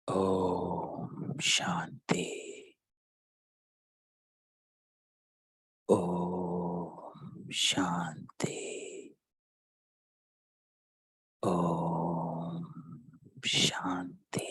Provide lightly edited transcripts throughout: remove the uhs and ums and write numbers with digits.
ओम शांति। ओम शांति। ओम शांति।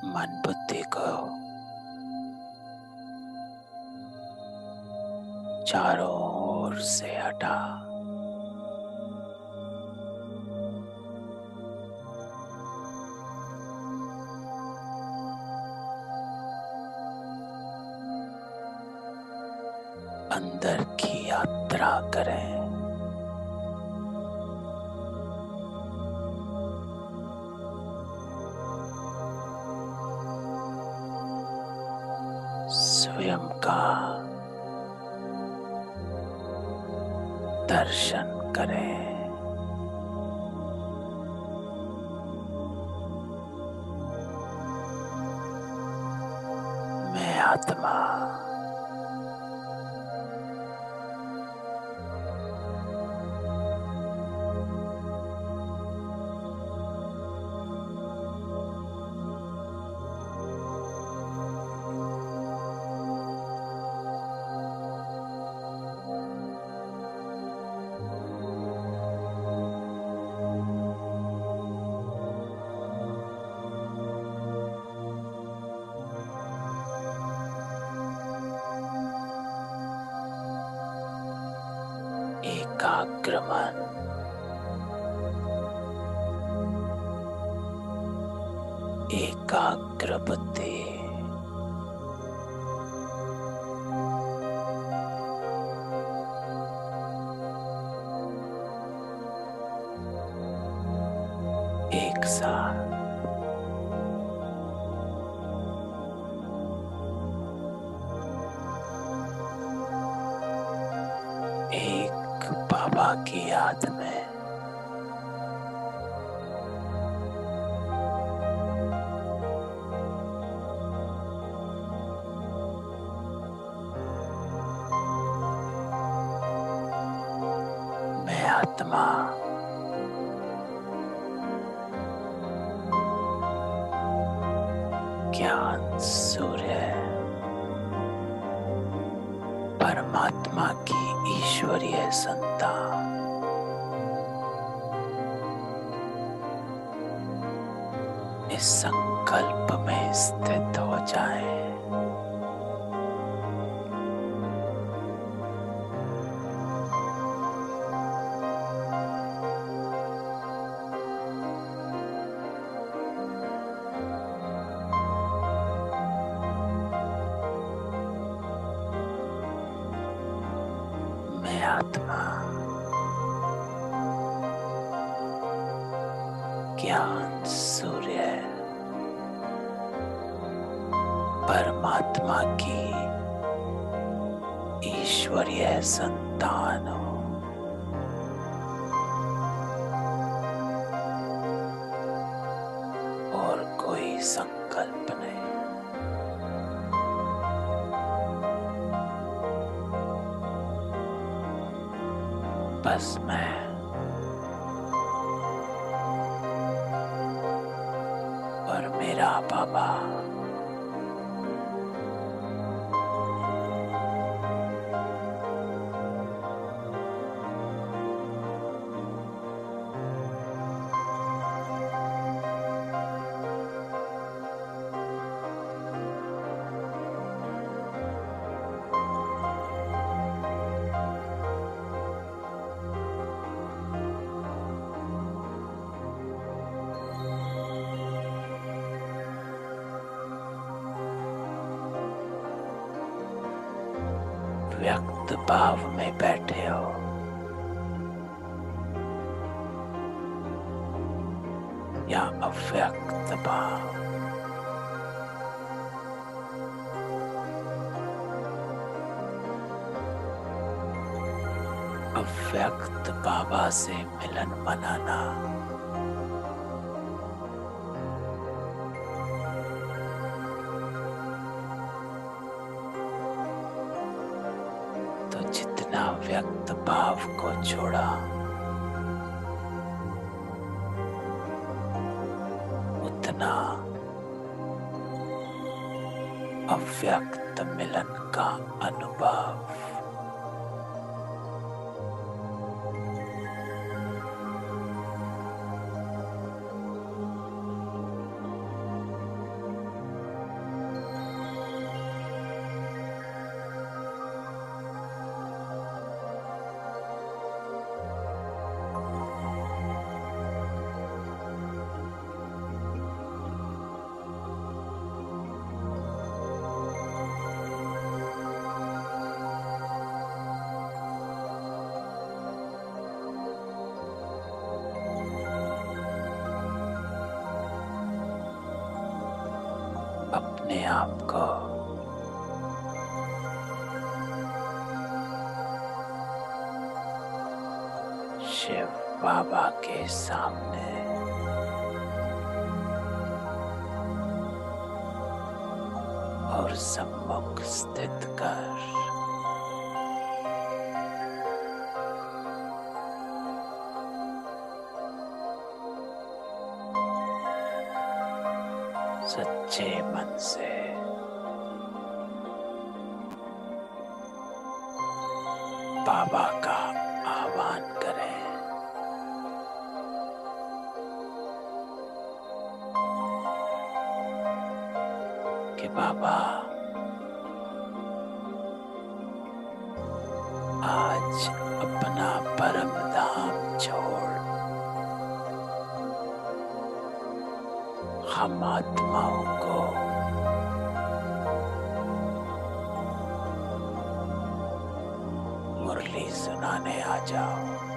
मन बुद्धि को चारों ओर से हटा अंदर की यात्रा करें। स्वयं का दर्शन करें। मैं आत्मा एकाग्र मन, एकाग्र बुद्धि, एक साथ एक बाबा की याद में मैं आत्मा ज्ञान सूर्य परमात्मा की ईश्वरीय संतान इस संकल्प में स्थित हो जाए। मैं आत्मा ज्ञान सूर्य परमात्मा की ईश्वरीय संतान हूँ। और कोई संकल्प नहीं। बस मैं और मेरा बाबा व्यक्त भाव में बैठे हो, या अव्यक्त भाव। अव्यक्त बाबा से मिलन मनाना तो जितना व्यक्त भाव को छोड़ा, उतना अव्यक्त मिलन का अनुभव। अपने आप को शिव बाबा के सामने और सम्मुख स्थित कर सच्चे मन से बाबा का आह्वान करें। कि बाबा, आज अपना परम धाम छोड़ हम आत्माओं को मुरली सुनाने आ जाओ।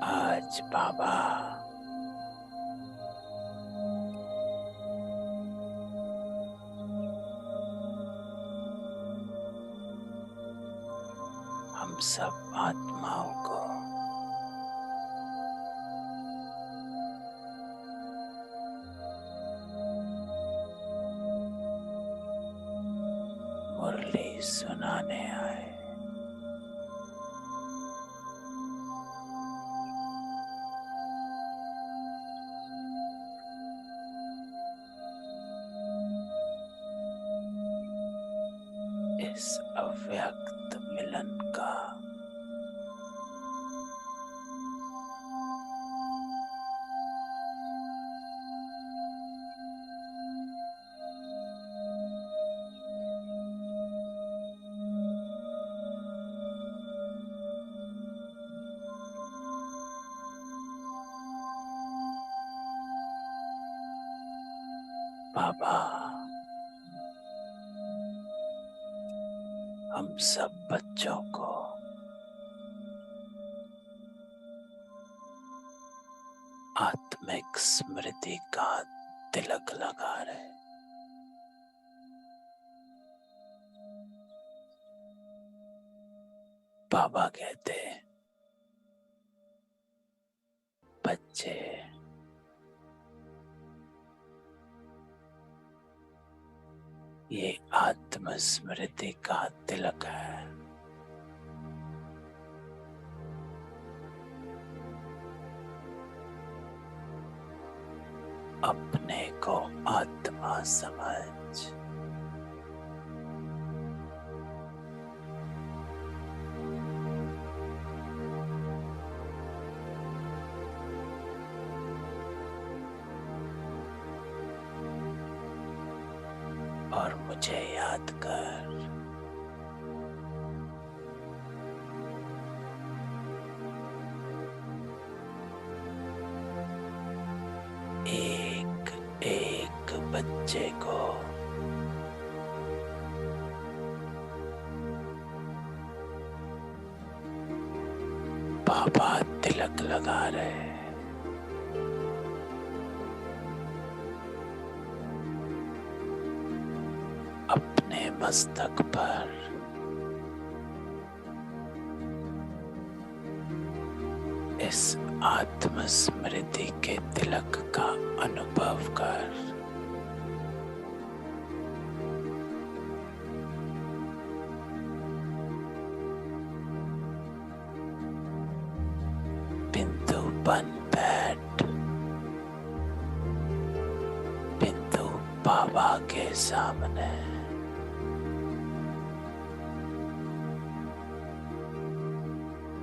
आज बाबा हम सब आत्माओं को मुरली सुनाने आए। इस अव्यक्त मिलन का बाबा हम सब बच्चों को आत्मिक स्मृति का तिलक लगा रहे। बाबा कहते बच्चे ये आत्म स्मृति का तिलक है। अपने को आत्मा समझ और मुझे याद कर। एक एक बच्चे को बाबा तिलक लगा रहे। अपने मस्तक पर इस आत्म स्मृति के तिलक का अनुभव कर। बिंदु बन बैठ। बिंदु बाबा के सामने।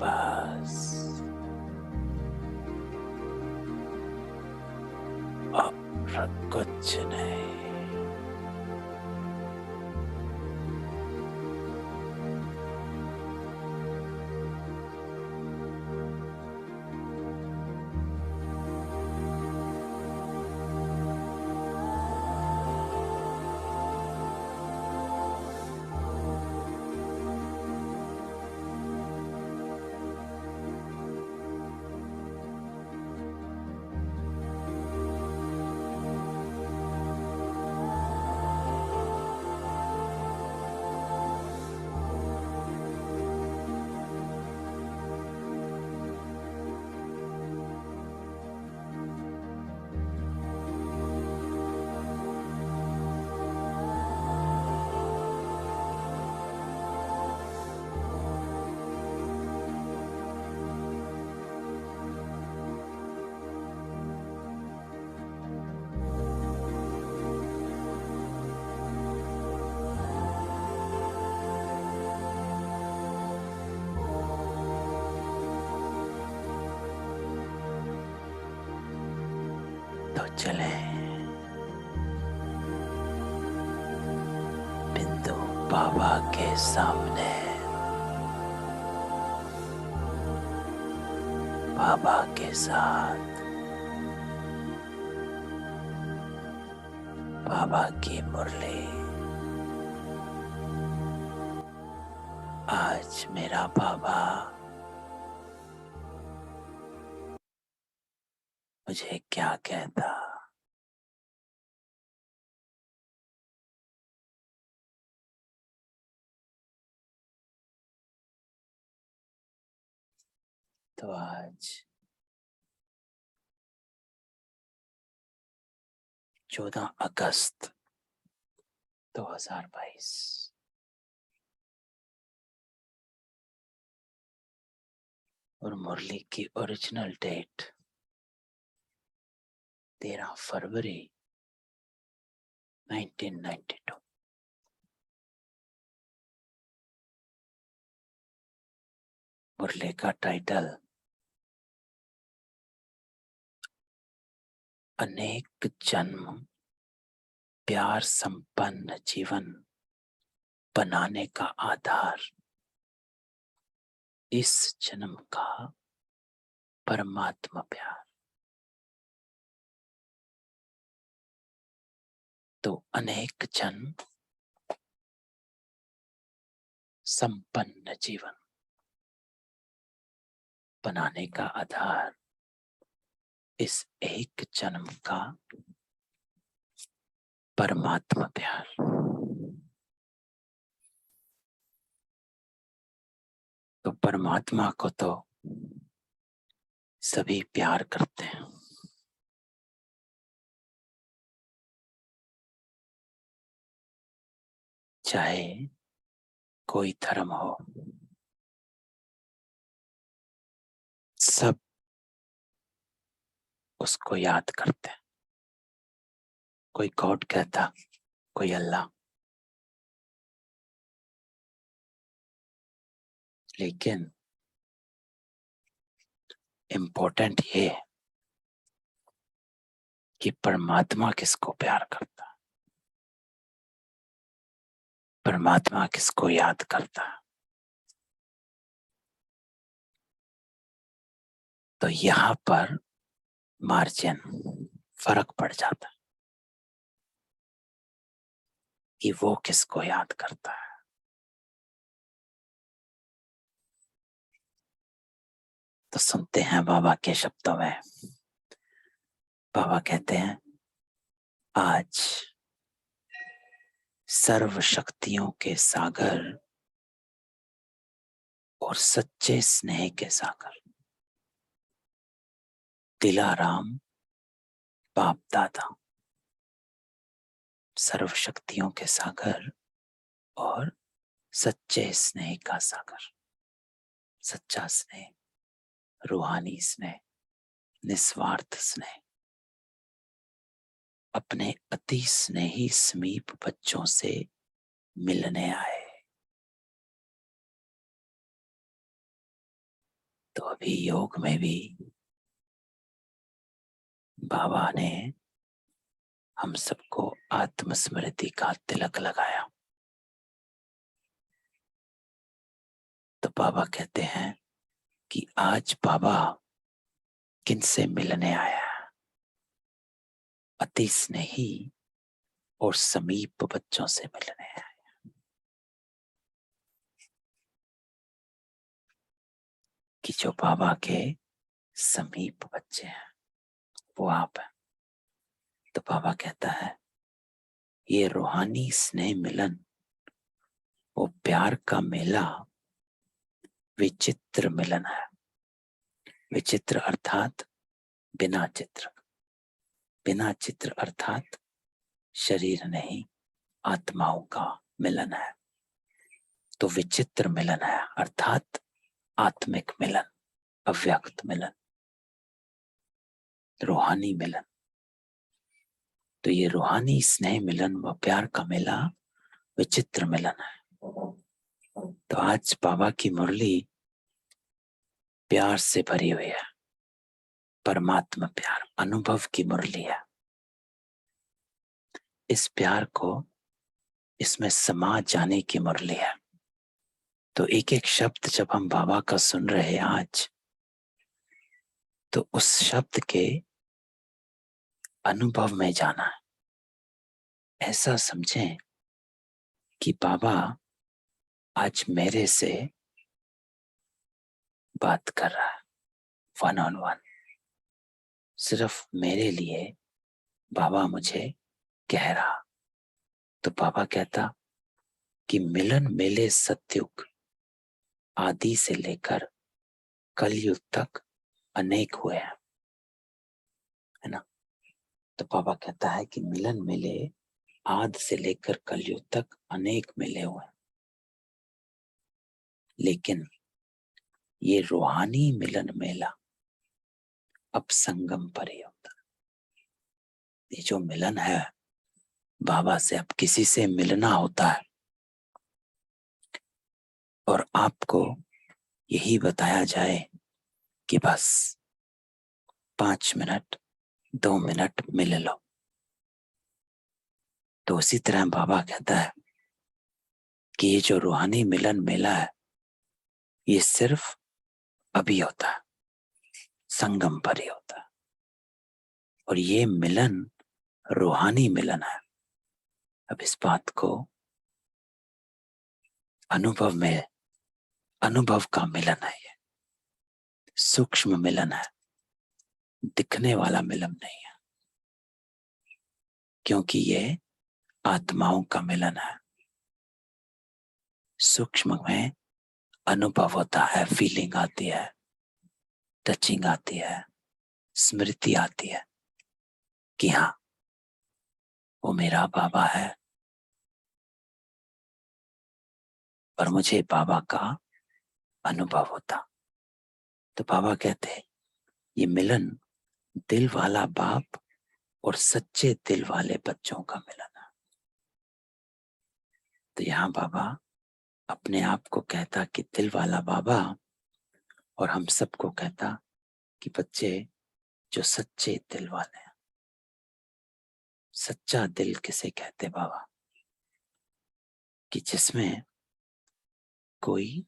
बस और कुछ नहीं। तो चले। बिंदु बाबा के सामने। बाबा के साथ। बाबा की मुरली। आज मेरा बाबा मुझे क्या कहता। तो आज 14 अगस्त 2022 और मुरली की ओरिजिनल डेट 13 फरवरी 1992। मुरली का टाइटल अनेक जन्म प्यार संपन्न जीवन बनाने का आधार इस जन्म का परमात्मा प्यार। तो अनेक जन्म संपन्न जीवन बनाने का आधार इस एक जन्म का परमात्मा प्यार। तो परमात्मा को तो सभी प्यार करते हैं, चाहे कोई धर्म हो। सब उसको याद करते हैं। कोई गॉड कहता, कोई अल्लाह। लेकिन इम्पोर्टेंट ये है कि परमात्मा किसको प्यार करता है। परमात्मा किसको याद करता है। तो यहाँ पर मार्जिन फर्क पड़ जाता है कि वो किसको याद करता है। तो सुनते हैं बाबा के शब्दों में। बाबा कहते हैं, आज सर्व शक्तियों के सागर और सच्चे स्नेह के सागर दिलाराम बाप दादा, सर्व शक्तियों के सागर और सच्चे स्नेह का सागर। सच्चा स्नेह, रूहानी स्नेह, निस्वार्थ स्नेह, अपने अति स्नेही समीप बच्चों से मिलने आए। तो अभी योग में भी बाबा ने हम सबको आत्मस्मृति का तिलक लगाया। तो बाबा कहते हैं कि आज बाबा किनसे मिलने आया है? अति स्नेही और समीप बच्चों से मिलने आया। कि जो बाबा के समीप बच्चे हैं वो आप हैं। तो बाबा कहता है, ये रूहानी स्नेह मिलन, वो प्यार का मेला विचित्र मिलन है। विचित्र अर्थात बिना चित्र, बिना चित्र अर्थात शरीर नहीं, आत्माओं का मिलन है। तो विचित्र मिलन है अर्थात आत्मिक मिलन, अव्यक्त मिलन, रूहानी मिलन। तो ये रूहानी स्नेह मिलन व प्यार का मेला विचित्र मिलन है। तो आज बाबा की मुरली प्यार से भरी हुई है, परमात्मा प्यार, अनुभव की मुरली है। इस प्यार को इसमें समा जाने की मुरली है। तो एक एक शब्द जब हम बाबा का सुन रहे हैं आज, तो उस शब्द के अनुभव में जाना है। ऐसा समझें कि बाबा आज मेरे से बात कर रहा है, वन ऑन वन। सिर्फ मेरे लिए बाबा मुझे कह रहा। तो बाबा कहता कि मिलन मेले सतयुग आदि से लेकर कलयुग तक अनेक हुए हैं, है ना। तो बाबा कहता है कि मिलन मेले आदि से लेकर कलयुग तक अनेक मिले हुए हैं, लेकिन ये रूहानी मिलन मेला अब संगम पर ही होता है। ये जो मिलन है बाबा से, अब किसी से मिलना होता है और आपको यही बताया जाए कि बस 5 मिनट 2 मिनट मिल लो। तो उसी तरह बाबा कहता है कि ये जो रूहानी मिलन मेला है, ये सिर्फ अभी होता है, संगम पर ही होता है। और ये मिलन रूहानी मिलन है। अब इस बात को अनुभव में, अनुभव का मिलन है, ये सूक्ष्म मिलन है, दिखने वाला मिलन नहीं है, क्योंकि ये आत्माओं का मिलन है। सूक्ष्म में अनुभव होता है, फीलिंग आती है, टचिंग आती है, स्मृति आती है कि हाँ वो मेरा बाबा है और मुझे बाबा का अनुभव होता। तो बाबा कहते हैं ये मिलन दिल वाला बाप और सच्चे दिल वाले बच्चों का मिलन है। तो यहाँ बाबा अपने आप को कहता कि दिल वाला बाबा, और हम सबको कहता कि बच्चे जो सच्चे दिल वाले हैं। सच्चा दिल किसे कहते बाबा? कि जिसमें कोई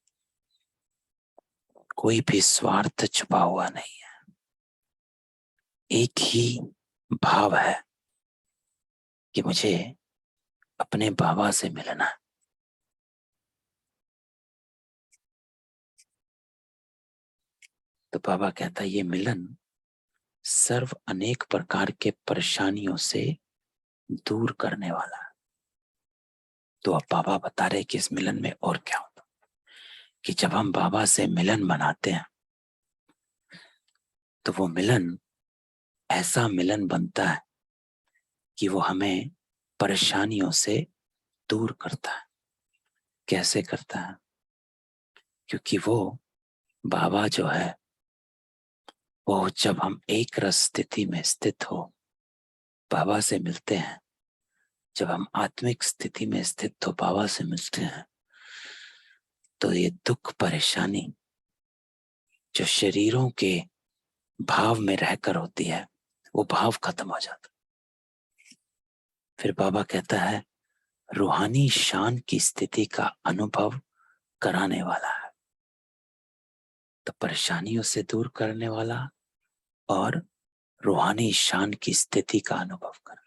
भी स्वार्थ छुपा हुआ नहीं है, एक ही भाव है कि मुझे अपने बाबा से मिलना है। तो बाबा कहता है ये मिलन सर्व अनेक प्रकार के परेशानियों से दूर करने वाला है। तो अब बाबा बता रहे कि इस मिलन में और क्या होता कि जब हम बाबा से मिलन बनाते हैं तो वो मिलन ऐसा मिलन बनता है कि वो हमें परेशानियों से दूर करता है। कैसे करता है? क्योंकि वो बाबा जो है वो जब हम एक रस स्थिति में स्थित हो बाबा से मिलते हैं, जब हम आत्मिक स्थिति में स्थित हो बाबा से मिलते हैं, तो ये दुख परेशानी जो शरीरों के भाव में रहकर होती है वो भाव खत्म हो जाता। फिर बाबा कहता है रूहानी शान की स्थिति का अनुभव कराने वाला है। तो परेशानियों से दूर करने वाला और रूहानी शान की स्थिति का अनुभव कर।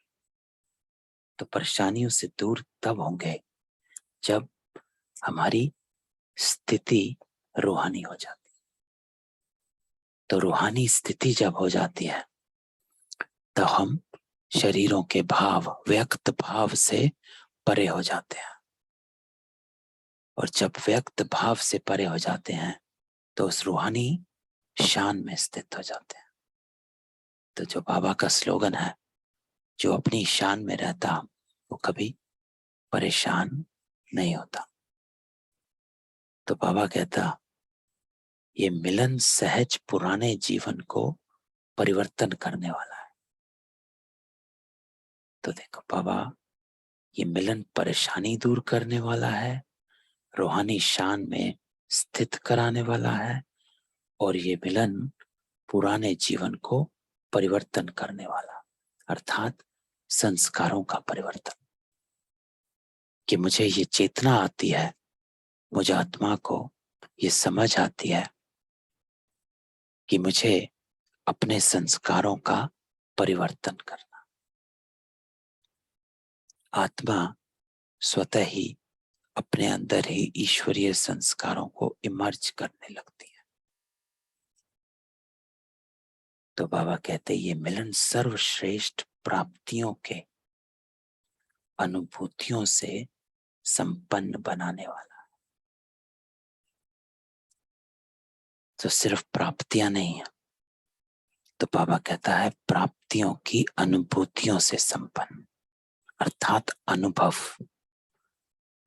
तो परेशानियों से दूर तब होंगे जब हमारी स्थिति रूहानी हो जाती। तो रूहानी स्थिति जब हो जाती है तो हम शरीरों के भाव व्यक्त भाव से परे हो जाते हैं, और जब व्यक्त भाव से परे हो जाते हैं तो उस रूहानी शान में स्थित हो जाते हैं। तो जो बाबा का स्लोगन है, जो अपनी शान में रहता वो कभी परेशान नहीं होता। तो बाबा कहता ये मिलन सहज पुराने जीवन को परिवर्तन करने वाला है। तो देखो बाबा ये मिलन परेशानी दूर करने वाला है, रूहानी शान में स्थित कराने वाला है, और ये मिलन पुराने जीवन को परिवर्तन करने वाला, अर्थात संस्कारों का परिवर्तन। कि मुझे ये चेतना आती है, मुझे आत्मा को ये समझ आती है कि मुझे अपने संस्कारों का परिवर्तन करना। आत्मा स्वतः ही अपने अंदर ही ईश्वरीय संस्कारों को इमर्ज करने लगती है। तो बाबा कहते ये मिलन सर्वश्रेष्ठ प्राप्तियों के अनुभूतियों से संपन्न बनाने वाला है। तो सिर्फ प्राप्तियां नहीं है, तो बाबा कहता है प्राप्तियों की अनुभूतियों से संपन्न, अर्थात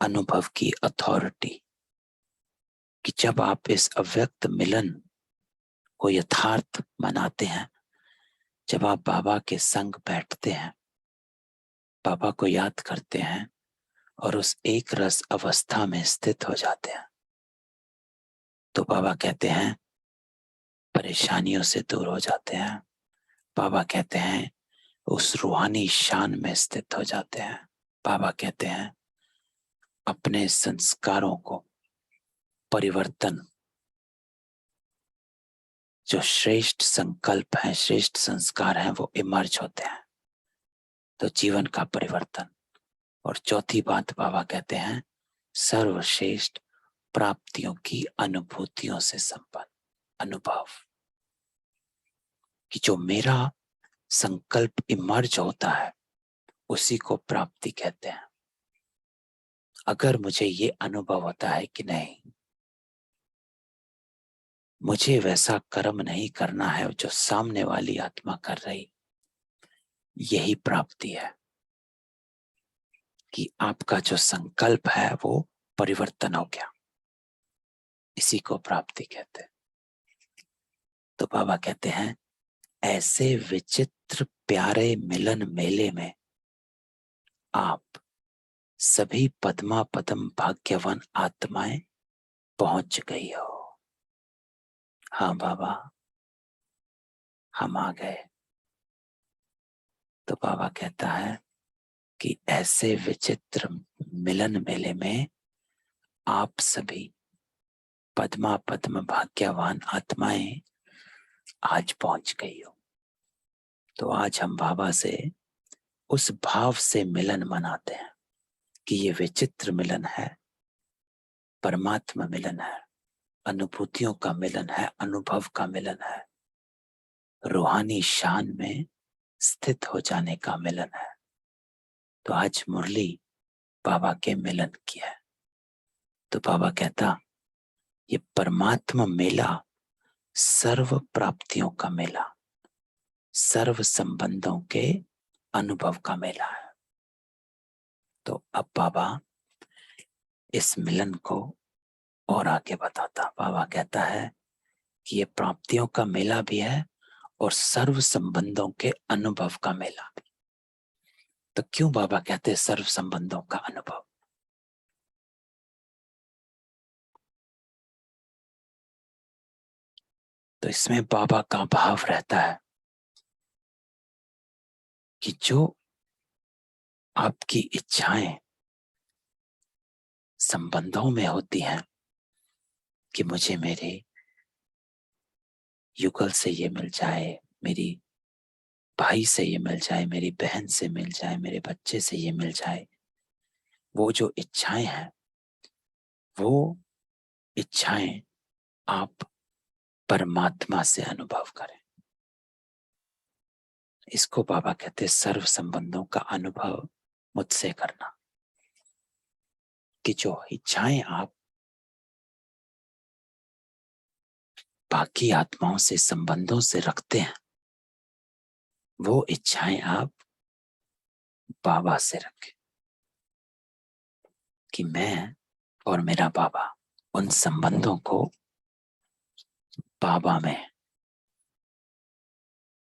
अनुभव की अथॉरिटी। कि जब आप इस अव्यक्त मिलन को यथार्थ मनाते हैं, जब आप बाबा के संग बैठते हैं, बाबा को याद करते हैं और उस एक रस अवस्था में स्थित हो जाते हैं, तो बाबा कहते हैं परेशानियों से दूर हो जाते हैं। बाबा कहते हैं उस रूहानी शान में स्थित हो जाते हैं। बाबा कहते हैं अपने संस्कारों को परिवर्तन, जो श्रेष्ठ संकल्प है, श्रेष्ठ संस्कार हैं, वो इमर्ज होते हैं। तो जीवन का परिवर्तन। और चौथी बात बाबा कहते हैं सर्वश्रेष्ठ प्राप्तियों की अनुभूतियों से संपन्न अनुभव। कि जो मेरा संकल्प इमर्ज होता है उसी को प्राप्ति कहते हैं। अगर मुझे ये अनुभव होता है कि नहीं, मुझे वैसा कर्म नहीं करना है जो सामने वाली आत्मा कर रही, यही प्राप्ति है। कि आपका जो संकल्प है वो परिवर्तन हो गया, इसी को प्राप्ति कहते हैं। तो बाबा कहते हैं ऐसे विचित्र प्यारे मिलन मेले में आप सभी पद्मा पदम भाग्यवान आत्माएं पहुंच गई हो। हाँ बाबा हम आ गए। तो बाबा कहता है कि ऐसे विचित्र मिलन मेले में आप सभी पद्मा पद्म भाग्यवान आत्माएं आज पहुंच गई हो। तो आज हम बाबा से उस भाव से मिलन मनाते हैं कि ये विचित्र मिलन है, परमात्मा मिलन है, अनुभूतियों का मिलन है, अनुभव का मिलन है, रूहानी शान में स्थित हो जाने का मिलन है। तो आज मुरली बाबा के मिलन की है। तो बाबा कहता ये परमात्मा मेला सर्व प्राप्तियों का मेला, सर्व संबंधों के अनुभव का मेला है। तो अब बाबा इस मिलन को और आगे बताता। बाबा कहता है कि ये प्राप्तियों का मेला भी है और सर्व संबंधों के अनुभव का मेला भी। तो क्यों बाबा कहते हैं सर्व संबंधों का अनुभव? तो इसमें बाबा का भाव रहता है कि जो आपकी इच्छाएं संबंधों में होती हैं कि मुझे मेरे युगल से ये मिल जाए, मेरी भाई से ये मिल जाए, मेरी बहन से मिल जाए, मेरे बच्चे से ये मिल जाए, वो जो इच्छाएं हैं वो इच्छाएं आप परमात्मा से अनुभव करें। इसको बाबा कहते हैं सर्व संबंधों का अनुभव मुझसे करना। कि जो इच्छाएं आप बाकी आत्माओं से संबंधों से रखते हैं वो इच्छाएं आप बाबा से रखें। कि मैं और मेरा बाबा उन संबंधों को बाबा में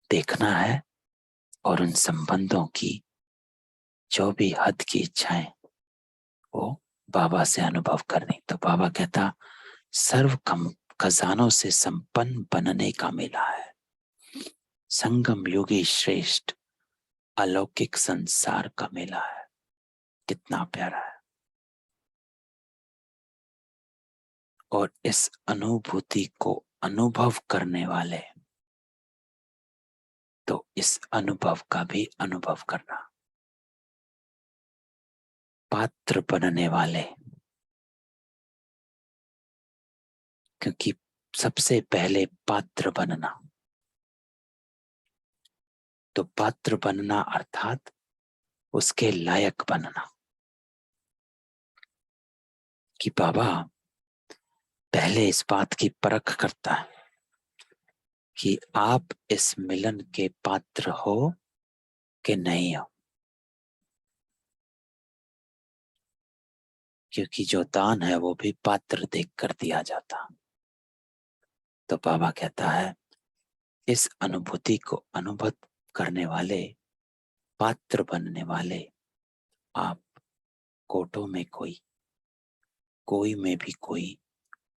देखना है और उन संबंधों की जो भी हद की इच्छाएं वो बाबा से अनुभव करनी। तो बाबा कहता सर्व खजानों से संपन्न बनने का मेला है, संगम योगी श्रेष्ठ अलौकिक संसार का मेला है। कितना प्यारा है। और इस अनुभूति को अनुभव करने वाले, तो इस अनुभव का भी अनुभव करना। पात्र बनने वाले, क्योंकि सबसे पहले पात्र बनना। तो पात्र बनना अर्थात उसके लायक बनना। कि बाबा पहले इस बात की परख करता है कि आप इस मिलन के पात्र हो कि नहीं हो। क्योंकि जो दान है वो भी पात्र देख कर दिया जाता। तो बाबा कहता है इस अनुभूति को अनुभव करने वाले, पात्र बनने वाले आप कोटों में कोई में भी कोई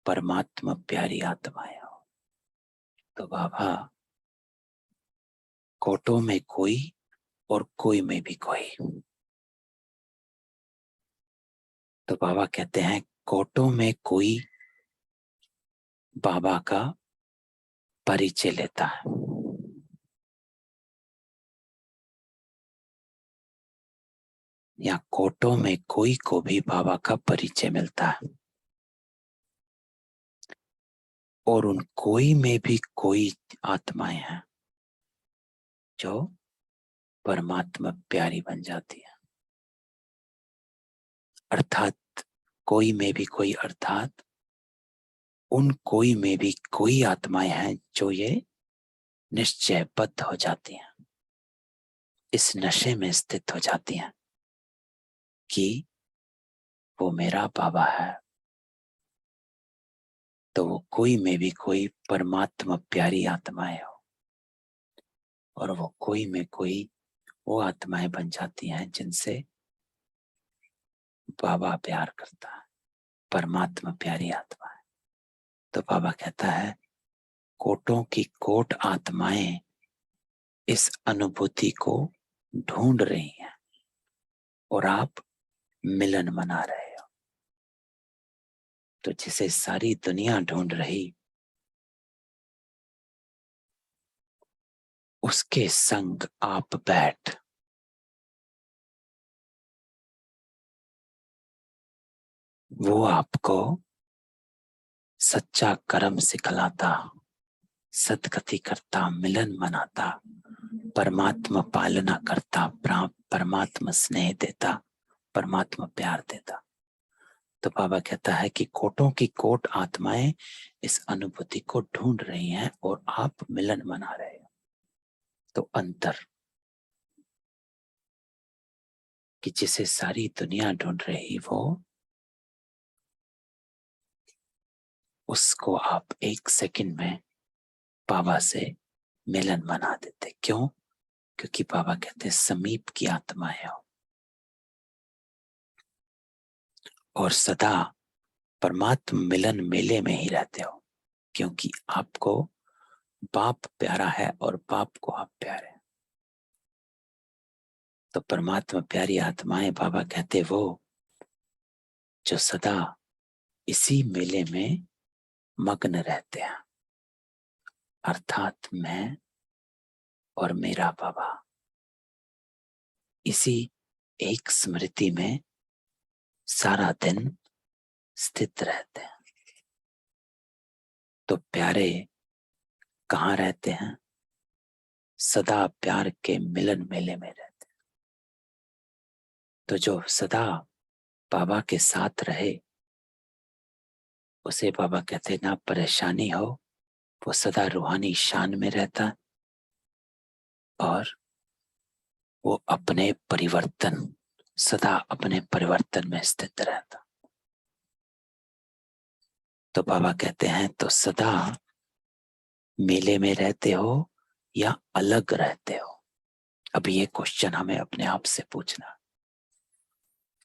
परमात्मा प्यारी आत्माएं हो। तो बाबा कोटों में कोई और कोई में भी कोई। तो बाबा कहते हैं कोटों में कोई बाबा का परिचय लेता है, या कोटों में कोई को भी बाबा का परिचय मिलता है। और उन कोई में भी कोई आत्माएं हैं जो परमात्मा प्यारी बन जाती है। अर्थात कोई में भी कोई, अर्थात उन कोई में भी कोई आत्माएं हैं जो ये निश्चयबद्ध हो जाती हैं, इस नशे में स्थित हो जाती हैं कि वो मेरा बाबा है। तो वो कोई में भी कोई परमात्मा प्यारी आत्माएं हो, और वो कोई में कोई वो आत्माएं बन जाती हैं जिनसे बाबा प्यार करता है, परमात्मा प्यारी आत्मा है। तो बाबा कहता है कोटों की कोट आत्माएं इस अनुभूति को ढूंढ रही हैं और आप मिलन मना रहे हो। तो जिसे सारी दुनिया ढूंढ रही, उसके संग आप बैठ, वो आपको सच्चा कर्म सिखलाता, सदगति करता, मिलन मनाता, परमात्मा पालना करता, परमात्मा स्नेह देता, परमात्मा प्यार देता। तो बाबा कहता है कि कोटों की कोट आत्माएं इस अनुभूति को ढूंढ रही हैं और आप मिलन मना रहे हो। तो अंतर कि जिसे सारी दुनिया ढूंढ रही, वो उसको आप एक सेकंड में बाबा से मिलन मना देते। क्यों? क्योंकि बाबा कहते हैं समीप की आत्माएं हो और सदा परमात्मा मिलन मेले में ही रहते हो, क्योंकि आपको बाप प्यारा है और बाप को आप प्यारे हैं। तो परमात्मा प्यारी आत्माएं, बाबा कहते वो जो सदा इसी मेले में मग्न रहते हैं, अर्थात मैं और मेरा बाबा इसी एक स्मृति में सारा दिन स्थित रहते हैं। तो प्यारे कहाँ रहते हैं? सदा प्यार के मिलन मेले में रहते हैं। तो जो सदा बाबा के साथ रहे, उसे बाबा कहते ना परेशानी हो, वो सदा रूहानी शान में रहता है और वो अपने परिवर्तन, सदा अपने परिवर्तन में स्थित रहता। तो बाबा कहते हैं तो सदा मेले में रहते हो या अलग रहते हो? अब ये क्वेश्चन हमें अपने आप से पूछना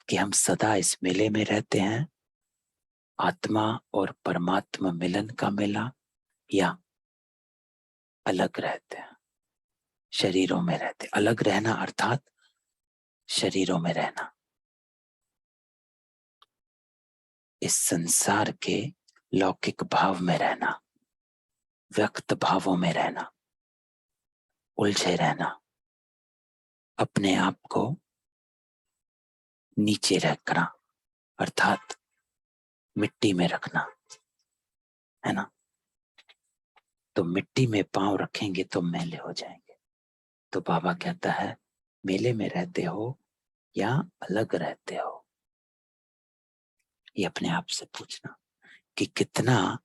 कि हम सदा इस मेले में रहते हैं, आत्मा और परमात्मा मिलन का मेला, या अलग रहते हैं, शरीरों में रहते। अलग रहना अर्थात शरीरों में रहना, इस संसार के लौकिक भाव में रहना, व्यक्त भावों में रहना, उलझे रहना, अपने आप को नीचे रखना अर्थात मिट्टी में रखना, है ना। तो मिट्टी में पांव रखेंगे तो मैले हो जाएंगे। तो बाबा कहता है मेले में रहते हो या अलग रहते हो? ये अपने आप से पूछना कि कितना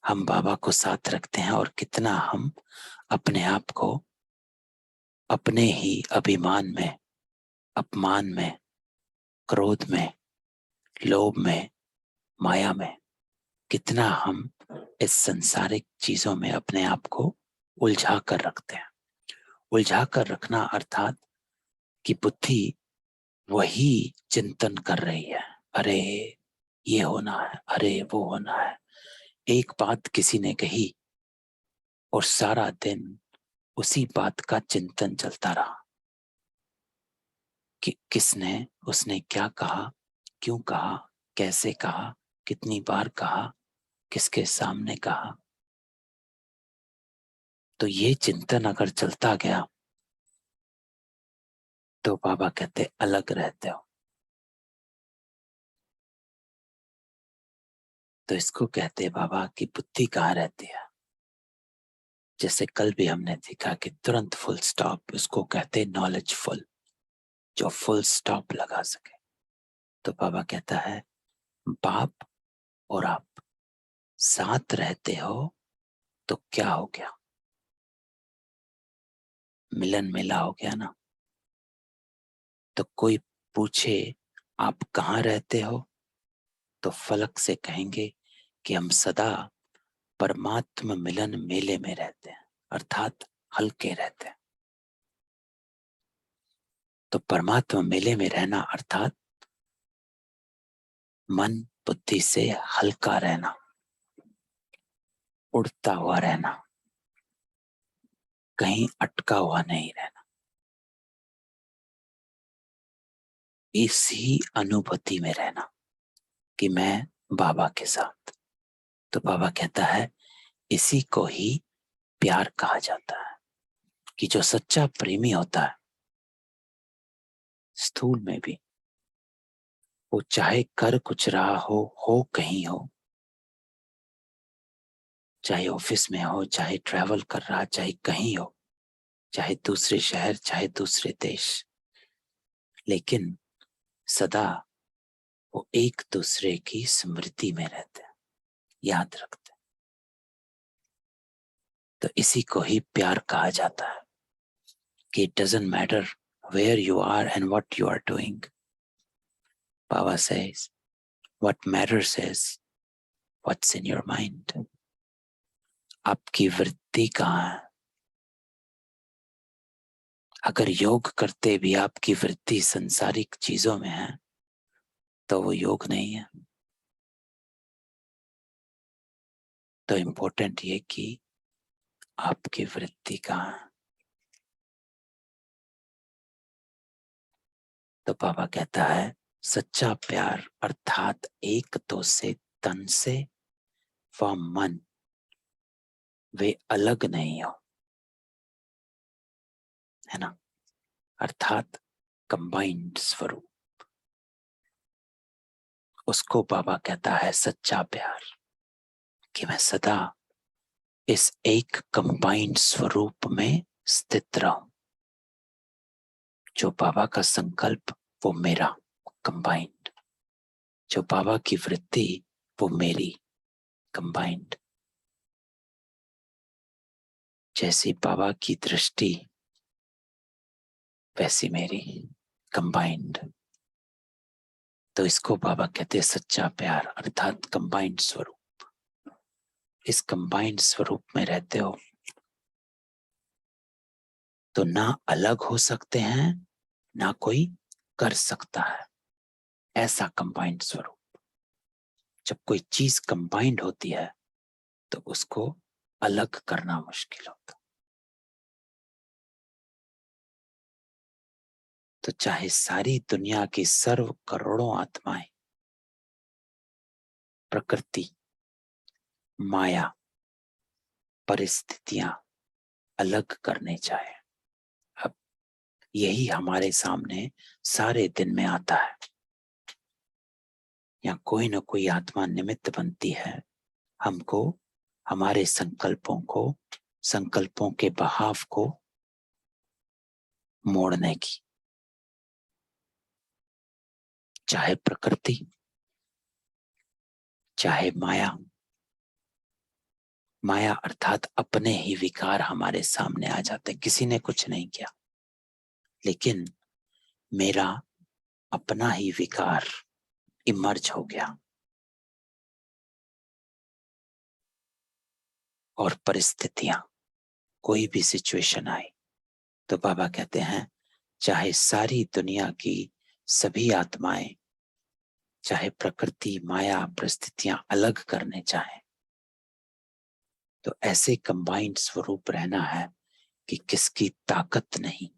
हम बाबा को साथ रखते हैं और कितना हम अपने आप को अपने ही अभिमान में, अपमान में, क्रोध में, लोभ में, माया में, कितना हम इस संसारिक चीजों में अपने आप को उलझा कर रखते हैं। उलझा कर रखना अर्थात कि बुद्धि वही चिंतन कर रही है, अरे ये होना है, अरे वो होना है। एक बात किसी ने कही और सारा दिन उसी बात का चिंतन चलता रहा कि किसने, उसने क्या कहा, क्यों कहा, कैसे कहा, कितनी बार कहा, किसके सामने कहा। तो ये चिंतन अगर चलता गया तो बाबा कहते अलग रहते हो। तो इसको कहते बाबा की बुद्धि कहाँ रहती है। जैसे कल भी हमने देखा कि तुरंत फुल स्टॉप, उसको कहते नॉलेजफुल, जो फुल स्टॉप लगा सके। तो बाबा कहता है बाप और आप साथ रहते हो तो क्या हो गया? मिलन मिला हो गया ना। तो कोई पूछे आप कहाँ रहते हो, तो फलक से कहेंगे कि हम सदा परमात्मा मिलन मेले में रहते हैं, अर्थात हल्के रहते हैं। तो परमात्मा मेले में रहना अर्थात मन बुद्धि से हल्का रहना, उड़ता हुआ रहना, कहीं अटका हुआ नहीं रहना। इसी अनुभूति में रहना कि मैं बाबा के साथ। तो बाबा कहता है इसी को ही प्यार कहा जाता है, कि जो सच्चा प्रेमी होता है स्थूल में भी, वो चाहे कर कुछ रहा हो कहीं हो, चाहे ऑफिस में हो, चाहे ट्रैवल कर रहा, चाहे कहीं हो, चाहे दूसरे शहर, चाहे दूसरे देश, लेकिन सदा वो एक दूसरे की स्मृति में रहते हैं, याद रखते हैं। तो इसी को ही प्यार कहा जाता है कि it doesn't matter where you are and what you are doing. Baba says, what matters is what's in your mind. आपकी वृत्ति कहाँ है? अगर योग करते भी आपकी वृत्ति संसारिक चीजों में है तो वो योग नहीं है। तो इम्पोर्टेंट ये कि आपकी वृत्ति कहाँ है। तो बाबा कहता है सच्चा प्यार अर्थात एक तो से तन से व मन वे अलग नहीं हो, है ना, अर्थात कंबाइंड स्वरूप, उसको बाबा कहता है सच्चा प्यार, कि मैं सदा इस एक कंबाइंड स्वरूप में स्थित रहूं। जो बाबा का संकल्प वो मेरा कंबाइंड, जो बाबा की वृत्ति वो मेरी कंबाइंड, जैसी बाबा की दृष्टि वैसी मेरी कंबाइंड। तो इसको बाबा कहते हैं सच्चा प्यार अर्थात कंबाइंड स्वरूप। इस कंबाइंड स्वरूप में रहते हो तो ना अलग हो सकते हैं ना कोई कर सकता है, ऐसा कंबाइंड स्वरूप। जब कोई चीज कंबाइंड होती है तो उसको अलग करना मुश्किल होता। तो चाहे सारी दुनिया की सर्व करोड़ों आत्माएं प्रकृति, माया, परिस्थितियां अलग करने चाहे, अब यही हमारे सामने सारे दिन में आता है। या कोई ना कोई आत्मा निमित्त बनती है हमको हमारे संकल्पों को, संकल्पों के बहाव को मोड़ने की। चाहे प्रकृति, चाहे माया। माया अर्थात अपने ही विकार हमारे सामने आ जाते, किसी ने कुछ नहीं किया लेकिन मेरा अपना ही विकार इमर्ज हो गया। और परिस्थितियां, कोई भी सिचुएशन आई तो बाबा कहते हैं चाहे सारी दुनिया की सभी आत्माएं, चाहे प्रकृति, माया, परिस्थितियां अलग करने चाहें, तो ऐसे कंबाइंड स्वरूप रहना है कि किसकी ताकत नहीं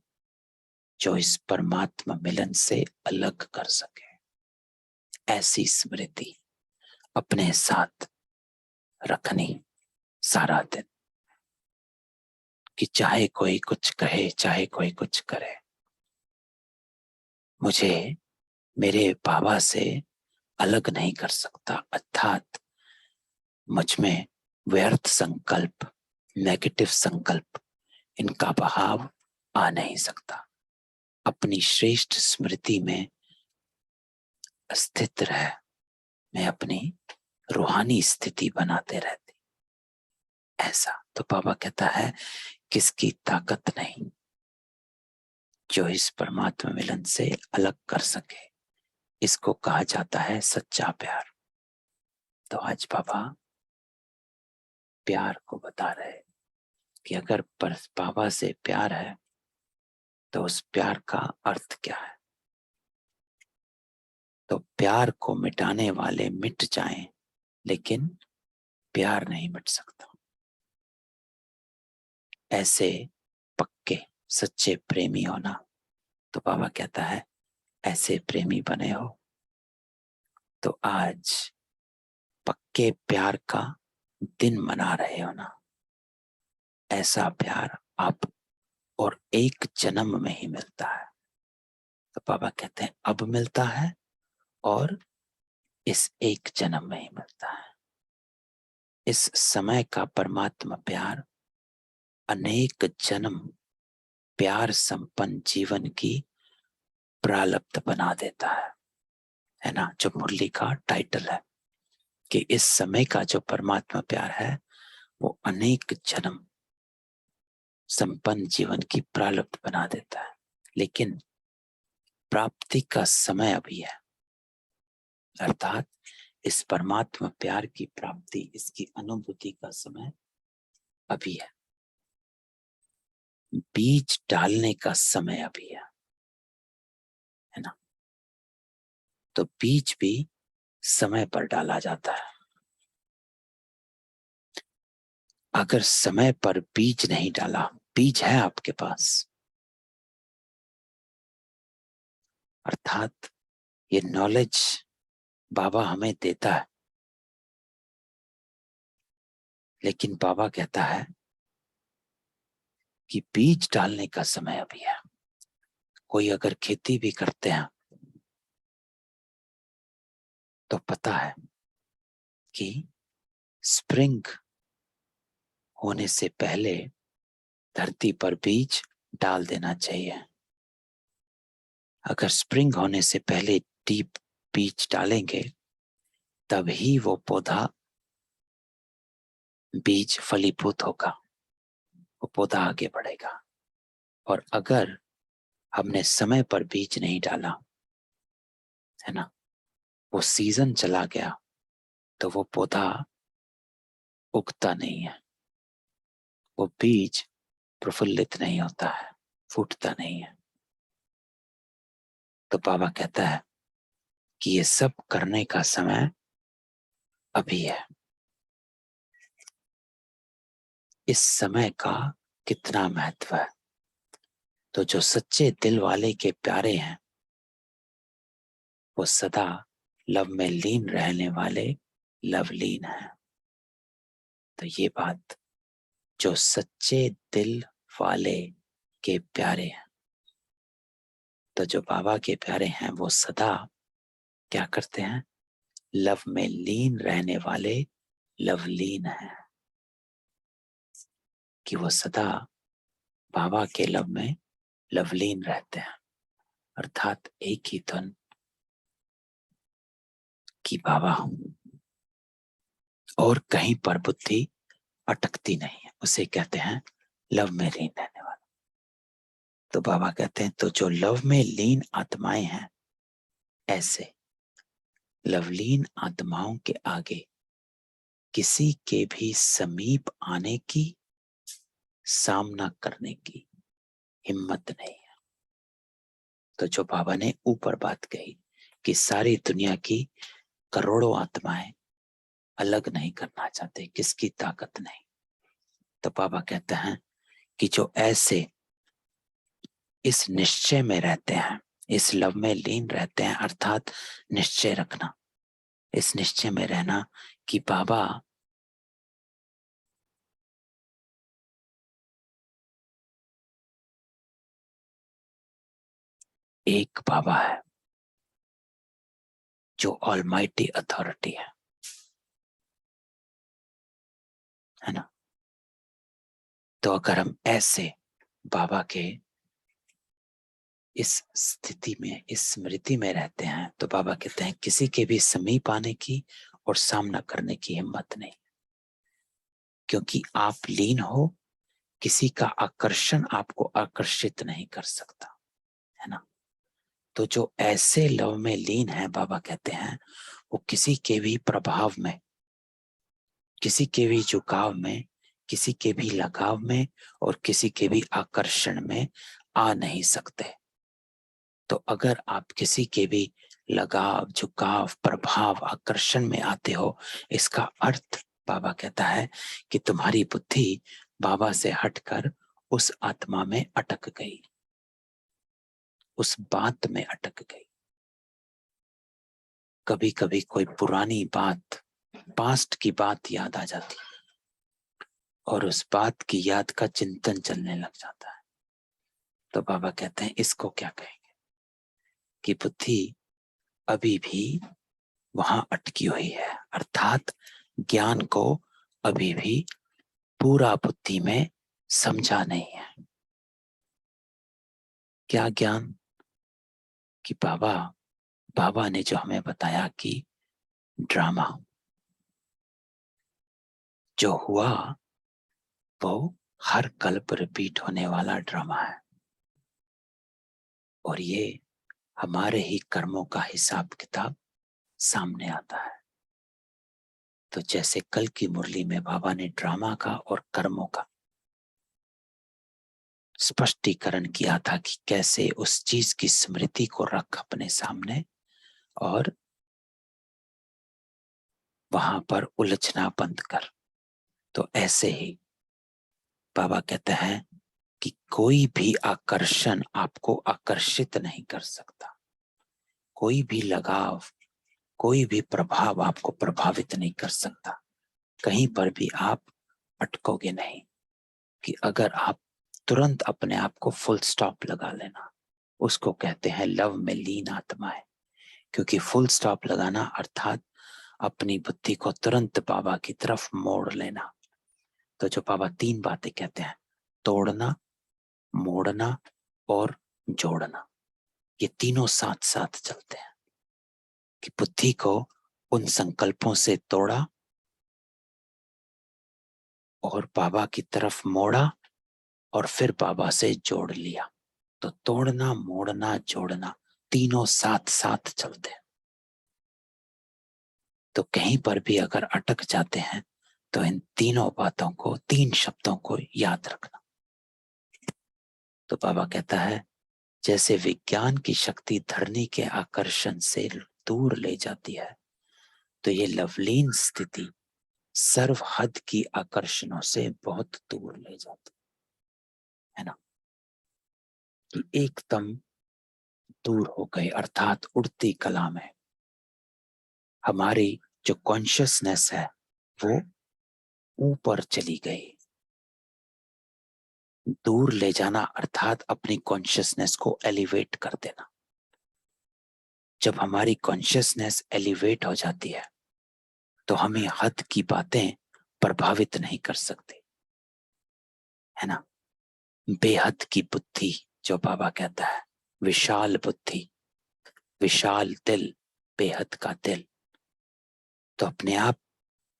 जो इस परमात्मा मिलन से अलग कर सके। ऐसी स्मृति अपने साथ रखनी सारा दिन, कि चाहे कोई कुछ कहे, चाहे कोई कुछ करे, मुझे मेरे बाबा से अलग नहीं कर सकता। अर्थात मुझ में व्यर्थ संकल्प, नेगेटिव संकल्प, इनका बहाव आ नहीं सकता। अपनी श्रेष्ठ स्मृति में स्थित रह मैं अपनी रूहानी स्थिति बनाते रहती। ऐसा तो बाबा कहता है किसकी ताकत नहीं जो इस परमात्मा मिलन से अलग कर सके। इसको कहा जाता है सच्चा प्यार। तो आज बाबा प्यार को बता रहे कि अगर बाबा से प्यार है तो उस प्यार का अर्थ क्या है। तो प्यार को मिटाने वाले मिट जाएं लेकिन प्यार नहीं मिट सकता। ऐसे पक्के सच्चे प्रेमी होना, तो बाबा कहता है ऐसे प्रेमी बने हो तो आज पक्के प्यार का दिन मना रहे हो ना। ऐसा प्यार आप और एक जन्म में ही मिलता है। तो बाबा कहते हैं अब मिलता है और इस एक जन्म में ही मिलता है। इस समय का परमात्मा प्यार अनेक जन्म प्यार संपन्न जीवन की प्रारब्ध बना देता है ना। जो मुरली का टाइटल है कि इस समय का जो परमात्मा प्यार है वो अनेक जन्म संपन्न जीवन की प्रारब्ध बना देता है, लेकिन प्राप्ति का समय अभी है। अर्थात इस परमात्मा प्यार की प्राप्ति, इसकी अनुभूति का समय अभी है। बीज डालने का समय अभी है ना। तो बीज भी समय पर डाला जाता है। अगर समय पर बीज नहीं डाला, बीज है आपके पास, अर्थात ये नॉलेज बाबा हमें देता है, लेकिन बाबा कहता है कि बीज डालने का समय अभी है। कोई अगर खेती भी करते हैं तो पता है कि स्प्रिंग होने से पहले धरती पर बीज डाल देना चाहिए। अगर स्प्रिंग होने से पहले डीप बीज डालेंगे तभी वो पौधा बीज फलीभूत होगा, वो पौधा आगे बढ़ेगा। और अगर हमने समय पर बीज नहीं डाला है ना, वो सीजन चला गया तो वो पौधा उगता नहीं है, वो बीज प्रफुल्लित नहीं होता है, फूटता नहीं है। तो बाबा कहता है कि ये सब करने का समय अभी है। इस समय का कितना महत्व है। तो जो सच्चे दिल वाले के प्यारे हैं वो सदा लव में लीन रहने वाले लवलीन हैं। तो ये बात, जो सच्चे दिल वाले के प्यारे हैं, तो जो बाबा के प्यारे हैं वो सदा क्या करते हैं, लव में लीन रहने वाले लवलीन हैं। कि वो सदा बाबा के लव में लवलीन रहते हैं, अर्थात एक ही धुन कि बाबा और कहीं पर बुद्धि अटकती नहीं है, उसे कहते हैं लव में लीन रहने वाला। तो बाबा कहते हैं तो जो लव में लीन आत्माएं हैं, ऐसे लवलीन आत्माओं के आगे किसी के भी समीप आने की, सामना करने की हिम्मत नहीं है। तो जो बाबा ने ऊपर बात कही कि सारी दुनिया की करोड़ों आत्माएं अलग नहीं करना चाहते, किसकी ताकत नहीं। तो बाबा कहते हैं कि जो ऐसे इस निश्चय में रहते हैं, इस लव में लीन रहते हैं, अर्थात निश्चय रखना, इस निश्चय में रहना कि बाबा एक बाबा है जो ऑलमाइटी अथॉरिटी है ना। तो अगर हम ऐसे बाबा के इस स्थिति में, इस स्मृति में रहते हैं, तो बाबा कहते हैं किसी के भी समीप आने की और सामना करने की हिम्मत नहीं, क्योंकि आप लीन हो, किसी का आकर्षण आपको आकर्षित नहीं कर सकता, है ना। तो जो ऐसे लव में लीन है, बाबा कहते हैं वो किसी के भी प्रभाव में, किसी के भी झुकाव में, किसी के भी लगाव में और किसी के भी आकर्षण में आ नहीं सकते। तो अगर आप किसी के भी लगाव, झुकाव, प्रभाव, आकर्षण में आते हो, इसका अर्थ बाबा कहता है कि तुम्हारी बुद्धि बाबा से हटकर उस आत्मा में अटक गई, उस बात में अटक गई। कभी कभी कोई पुरानी बात, पास्ट की बात याद आ जाती और उस बात की याद का चिंतन चलने लग जाता है। तो बाबा कहते हैं इसको क्या कहेंगे कि बुद्धि अभी भी वहां अटकी हुई है, अर्थात ज्ञान को अभी भी पूरा बुद्धि में समझा नहीं है। क्या ज्ञान? कि बाबा ने जो हमें बताया कि ड्रामा जो हुआ वो हर कल्प रिपीट होने वाला ड्रामा है, और ये हमारे ही कर्मों का हिसाब किताब सामने आता है। तो जैसे कल की मुरली में बाबा ने ड्रामा का और कर्मों का स्पष्टीकरण किया था कि कैसे उस चीज की स्मृति को रख अपने सामने और वहां पर उलझना बंद कर। तो ऐसे ही बाबा कहते हैं कि कोई भी आकर्षण आपको आकर्षित नहीं कर सकता, कोई भी लगाव, कोई भी प्रभाव आपको प्रभावित नहीं कर सकता। कहीं पर भी आप अटकोगे नहीं। कि अगर आप तुरंत अपने आप को फुल स्टॉप लगा लेना, उसको कहते हैं लव में लीन आत्माएं। क्योंकि फुल स्टॉप लगाना अर्थात अपनी बुद्धि को तुरंत बाबा की तरफ मोड़ लेना। तो जो बाबा 3 बातें कहते हैं, तोड़ना, मोड़ना और जोड़ना, ये तीनों साथ साथ चलते हैं। कि बुद्धि को उन संकल्पों से तोड़ा और बाबा की तरफ मोड़ा और फिर बाबा से जोड़ लिया। तो तोड़ना, मोड़ना, जोड़ना तीनों साथ साथ चलते हैं। तो कहीं पर भी अगर अटक जाते हैं तो इन तीनों बातों को, 3 शब्दों को याद रखना। तो बाबा कहता है जैसे विज्ञान की शक्ति धरनी के आकर्षण से दूर ले जाती है, तो ये लवलीन स्थिति सर्व हद की आकर्षणों से बहुत दूर ले जाती है ना। कि एकदम दूर हो गए, अर्थात उड़ती कला में हमारी जो कॉन्शियसनेस है वो ऊपर चली गई। दूर ले जाना अर्थात अपनी कॉन्शियसनेस को एलिवेट कर देना। जब हमारी कॉन्शियसनेस एलिवेट हो जाती है तो हमें हद की बातें प्रभावित नहीं कर सकती, है ना। बेहद की बुद्धि जो बाबा कहता है, विशाल बुद्धि, विशाल दिल, बेहद का दिल। तो अपने आप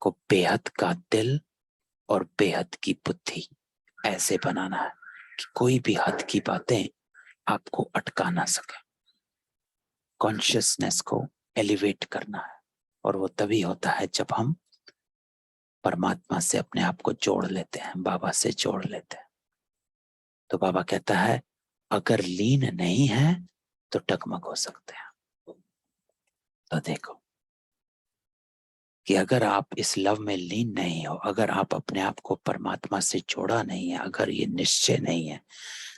को बेहद का दिल और बेहद की बुद्धि ऐसे बनाना है कि कोई भी हद की बातें आपको अटका ना सके। कॉन्शियसनेस को एलिवेट करना है, और वो तभी होता है जब हम परमात्मा से अपने आप को जोड़ लेते हैं, बाबा से जोड़ लेते हैं। तो बाबा कहता है अगर लीन नहीं है तो टकमक हो सकते हैं। तो देखो कि अगर आप इस लव में लीन नहीं हो, अगर आप अपने आप को परमात्मा से जोड़ा नहीं है, अगर ये निश्चय नहीं है,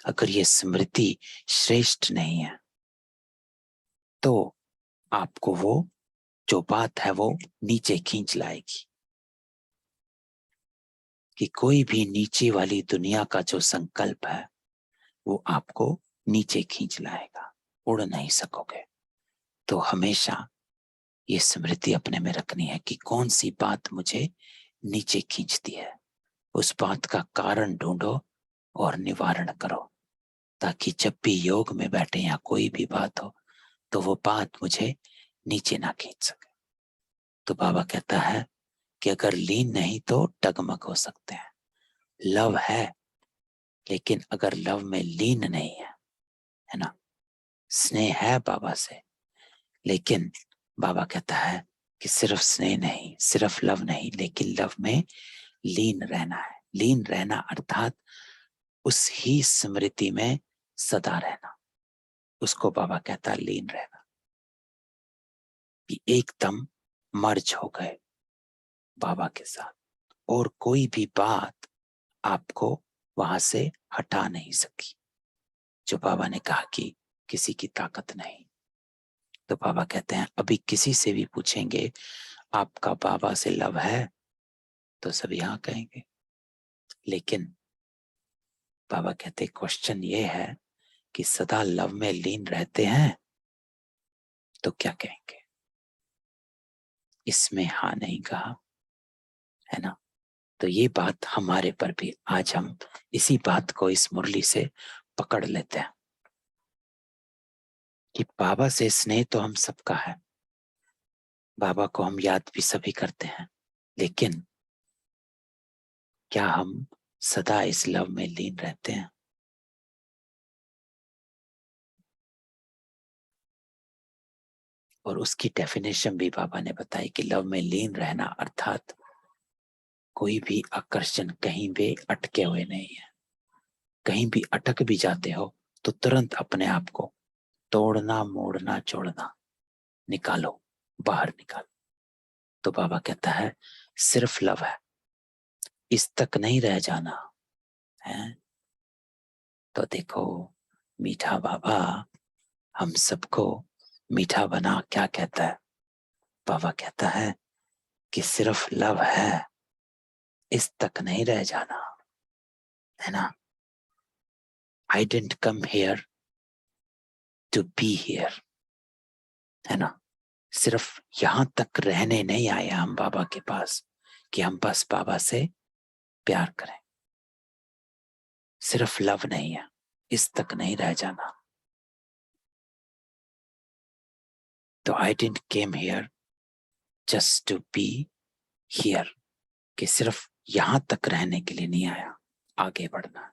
अगर ये स्मृति श्रेष्ठ नहीं है, तो आपको वो जो बात है वो नीचे खींच लाएगी। कि कोई भी नीचे वाली दुनिया का जो संकल्प है वो आपको नीचे खींच लाएगा, उड़ नहीं सकोगे। तो हमेशा ये स्मृति अपने में रखनी है कि कौन सी बात मुझे नीचे खींचती है, उस बात का कारण ढूंढो और निवारण करो, ताकि जब भी योग में बैठे या कोई भी बात हो तो वो बात मुझे नीचे ना खींच सके। तो बाबा कहता है कि अगर लीन नहीं तो डगमग हो सकते हैं। लव है, लेकिन अगर लव में लीन नहीं है ना, स्नेह है बाबा से, लेकिन बाबा कहता है कि सिर्फ स्नेह नहीं, सिर्फ लव नहीं, लेकिन लव में लीन रहना है। लीन रहना अर्थात उस ही स्मृति में सदा रहना, उसको बाबा कहता है लीन रहना। कि एकदम मर्ज हो गए बाबा के साथ, और कोई भी बात आपको वहां से हटा नहीं सकी। जो बाबा ने कहा कि किसी की ताकत नहीं, तो बाबा कहते हैं अभी किसी से भी पूछेंगे आपका बाबा से लव है, तो सभी हाँ कहेंगे। लेकिन बाबा कहते क्वेश्चन ये है कि सदा लव में लीन रहते हैं, तो क्या कहेंगे? इसमें हाँ नहीं कहा, है ना। तो ये बात हमारे पर भी, आज हम इसी बात को इस मुरली से पकड़ लेते हैं कि बाबा से स्नेह तो हम सबका है, बाबा को हम याद भी सभी करते हैं, लेकिन क्या हम सदा इस लव में लीन रहते हैं? और उसकी डेफिनेशन भी बाबा ने बताई कि लव में लीन रहना अर्थात कोई भी आकर्षण कहीं भी अटके हुए नहीं है। कहीं भी अटक भी जाते हो तो तुरंत अपने आप को तोड़ना, मोड़ना, जोड़ना, निकालो, बाहर निकालो। तो बाबा कहता है सिर्फ लव है, इस तक नहीं रह जाना है। तो देखो मीठा बाबा हम सबको मीठा बना क्या कहता है? बाबा कहता है कि सिर्फ लव है, इस तक नहीं रह जाना, है ना। I didn't come here to be here, है ना। सिर्फ यहां तक रहने नहीं आए हम बाबा के पास कि हम बस बाबा से प्यार करें। सिर्फ लव नहीं है, इस तक नहीं रह जाना। तो I didn't came here just to be here, कि सिर्फ यहां तक रहने के लिए नहीं आया, आगे बढ़ना,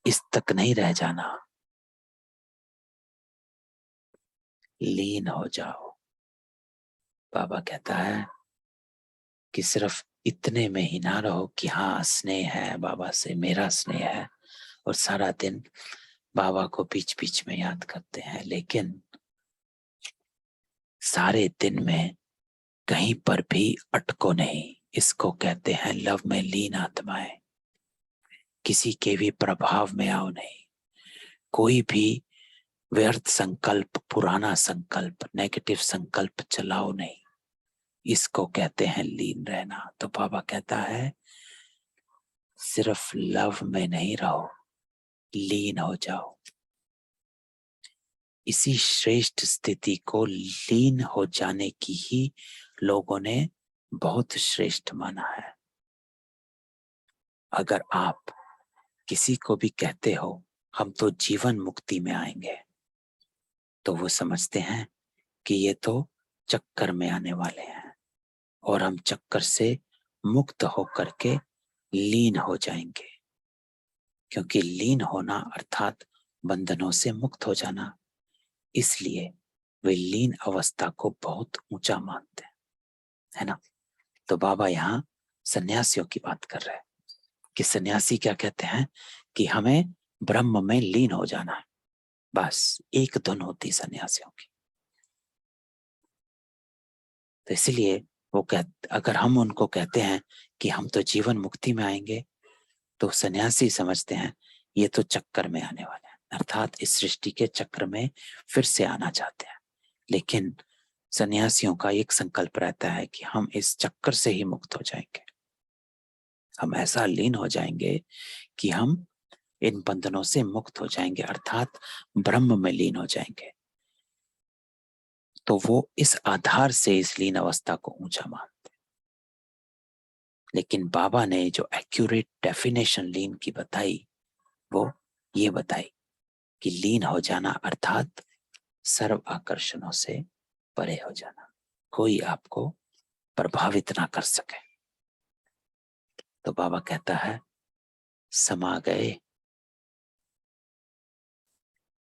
इस तक नहीं रह जाना। लीन हो जाओ। बाबा कहता है कि सिर्फ इतने में ही ना रहो कि हाँ स्नेह है बाबा से, मेरा स्नेह है, और सारा दिन बाबा को बीच बीच में याद करते हैं, लेकिन सारे दिन में कहीं पर भी अटको नहीं। इसको कहते हैं लव में लीन आत्माएं। किसी के भी प्रभाव में आओ नहीं, कोई भी व्यर्थ संकल्प, पुराना संकल्प, नेगेटिव संकल्प चलाओ नहीं। इसको कहते हैं लीन रहना। तो बाबा कहता है सिर्फ लव में नहीं रहो, लीन हो जाओ। इसी श्रेष्ठ स्थिति को लीन हो जाने की ही लोगों ने बहुत श्रेष्ठ माना है। अगर आप किसी को भी कहते हो हम तो जीवन मुक्ति में आएंगे, तो वो समझते हैं कि ये तो चक्कर में आने वाले हैं और हम चक्कर से मुक्त होकर के लीन हो जाएंगे। क्योंकि लीन होना अर्थात बंधनों से मुक्त हो जाना, इसलिए वे लीन अवस्था को बहुत ऊंचा मानते हैं, है ना। तो बाबा यहाँ सन्यासियों की बात कर रहे हैं कि सन्यासी क्या कहते हैं कि हमें ब्रह्म में लीन हो जाना है, बस एक धुन होती सन्यासियों की। तो इसलिए वो अगर हम उनको कहते हैं कि हम तो जीवन मुक्ति में आएंगे, तो सन्यासी समझते हैं ये तो चक्कर में आने वाले हैं, अर्थात इस सृष्टि के चक्र में फिर से आना चाहते हैं। लेकिन सन्यासियों का एक संकल्प रहता है कि हम इस चक्कर से ही मुक्त हो जाएंगे, हम ऐसा लीन हो जाएंगे कि हम इन बंधनों से मुक्त हो जाएंगे, अर्थात ब्रह्म में लीन हो जाएंगे। तो वो इस आधार से इस लीन अवस्था को ऊंचा मानते। लेकिन बाबा ने जो एक्यूरेट डेफिनेशन लीन की बताई, वो ये बताई कि लीन हो जाना अर्थात सर्व आकर्षणों से परे हो जाना, कोई आपको प्रभावित ना कर सके। तो बाबा कहता है समा गए,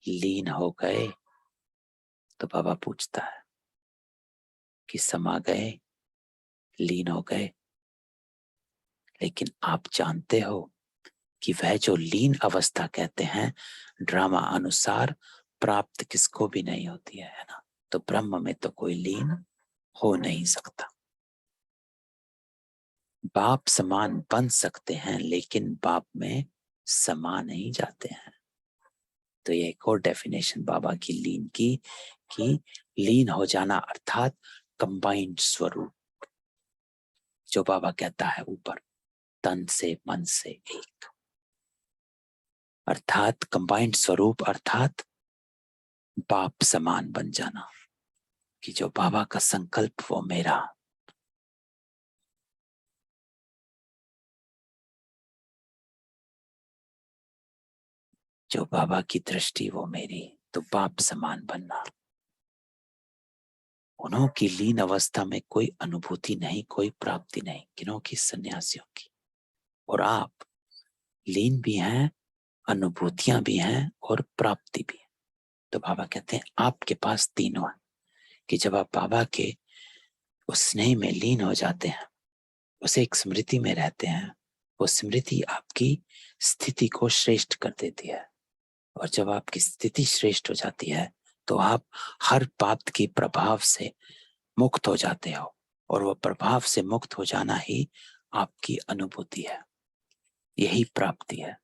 लीन हो गए। तो बाबा पूछता है कि समा गए, लीन हो गए, लेकिन आप जानते हो कि वह जो लीन अवस्था कहते हैं ड्रामा अनुसार प्राप्त किसको भी नहीं होती है ना। तो ब्रह्म में तो कोई लीन हो नहीं सकता। बाप समान बन सकते हैं लेकिन बाप में समा नहीं जाते हैं। तो ये एक और डेफिनेशन बाबा की लीन की, कि लीन हो जाना अर्थात कंबाइंड स्वरूप, जो बाबा कहता है ऊपर, तन से मन से एक, अर्थात कंबाइंड स्वरूप, अर्थात बाप समान बन जाना, कि जो बाबा का संकल्प वो मेरा, जो बाबा की दृष्टि वो मेरी, तो बाप समान बनना। उन्हों की लीन अवस्था में कोई अनुभूति नहीं, कोई प्राप्ति नहीं, किन्हों की, सन्यासियों की। और आप लीन भी हैं, अनुभूतियां भी हैं और प्राप्ति भी है। तो बाबा कहते हैं आपके पास तीनों है, कि जब आप बाबा के उस स्नेह में लीन हो जाते हैं, उसे एक स्मृति में रहते हैं, वो स्मृति आपकी स्थिति को श्रेष्ठ कर देती है। और जब आपकी स्थिति श्रेष्ठ हो जाती है तो आप हर बात के प्रभाव से मुक्त हो जाते हो, और वो प्रभाव से मुक्त हो जाना ही आपकी अनुभूति है, यही प्राप्ति है।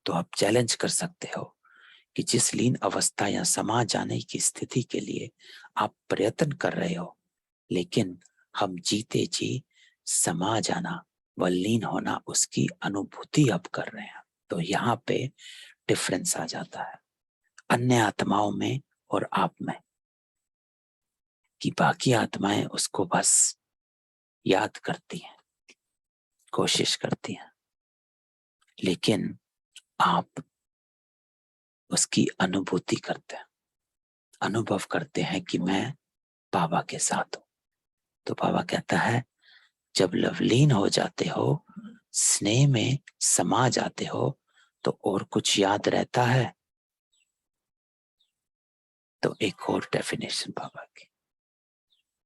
तो आप चैलेंज कर सकते हो कि जिस लीन अवस्था या समा जाने की स्थिति के लिए आप प्रयत्न कर रहे हो, लेकिन हम जीते जी समा जाना व लीन होना, उसकी अनुभूति अब कर रहे हैं। तो यहाँ पे डिफरेंस आ जाता है अन्य आत्माओं में और आप में, कि बाकी आत्माएं उसको बस याद करती हैं, कोशिश करती हैं, लेकिन आप उसकी अनुभूति करते हैं, अनुभव करते हैं कि मैं बाबा के साथ हूं। तो बाबा कहता है जब लवलीन हो जाते हो, स्नेह में समा जाते हो, तो और कुछ याद रहता है। तो एक और डेफिनेशन बाबा की,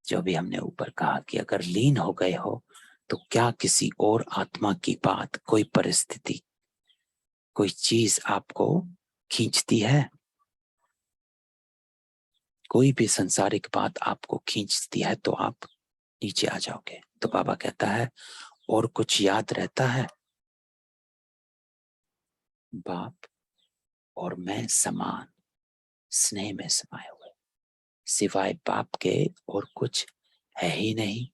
जो भी हमने ऊपर कहा कि अगर लीन हो गए हो तो क्या किसी और आत्मा की बात, कोई परिस्थिति, कोई चीज आपको खींचती है? कोई भी संसारिक बात आपको खींचती है तो आप नीचे आ जाओगे। तो बाबा कहता है और कुछ याद रहता है? बाप और मैं समान स्नेह में समाये हुए, सिवाय बाप के और कुछ है ही नहीं।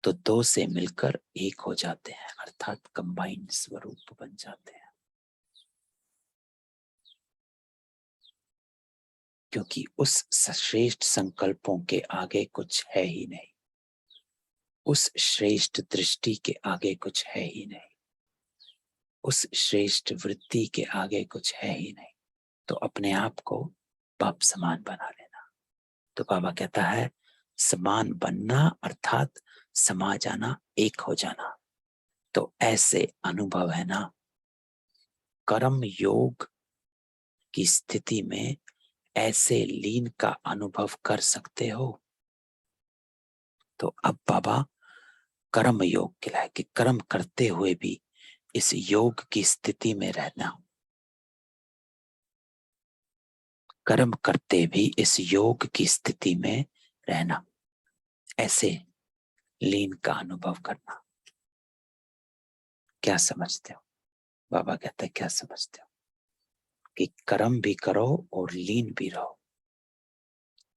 तो दो से मिलकर एक हो जाते हैं, अर्थात कंबाइंड स्वरूप बन जाते हैं। क्योंकि उस श्रेष्ठ संकल्पों के आगे कुछ है ही नहीं, उस श्रेष्ठ दृष्टि के आगे कुछ है ही नहीं, उस श्रेष्ठ वृत्ति के आगे कुछ है ही नहीं। तो अपने आप को बाप समान बना लेना। तो बाबा कहता है समान बनना अर्थात समा जाना, एक हो जाना। तो ऐसे अनुभव है ना, कर्म योग की स्थिति में ऐसे लीन का अनुभव कर सकते हो। तो अब बाबा कर्म योग खिलाए कि कर्म करते हुए भी इस योग की स्थिति में रहना, कर्म करते भी इस योग की स्थिति में रहना, ऐसे लीन का अनुभव करना। क्या समझते हो? बाबा कहते हैं क्या समझते हो? कि कर्म भी करो और लीन भी रहो,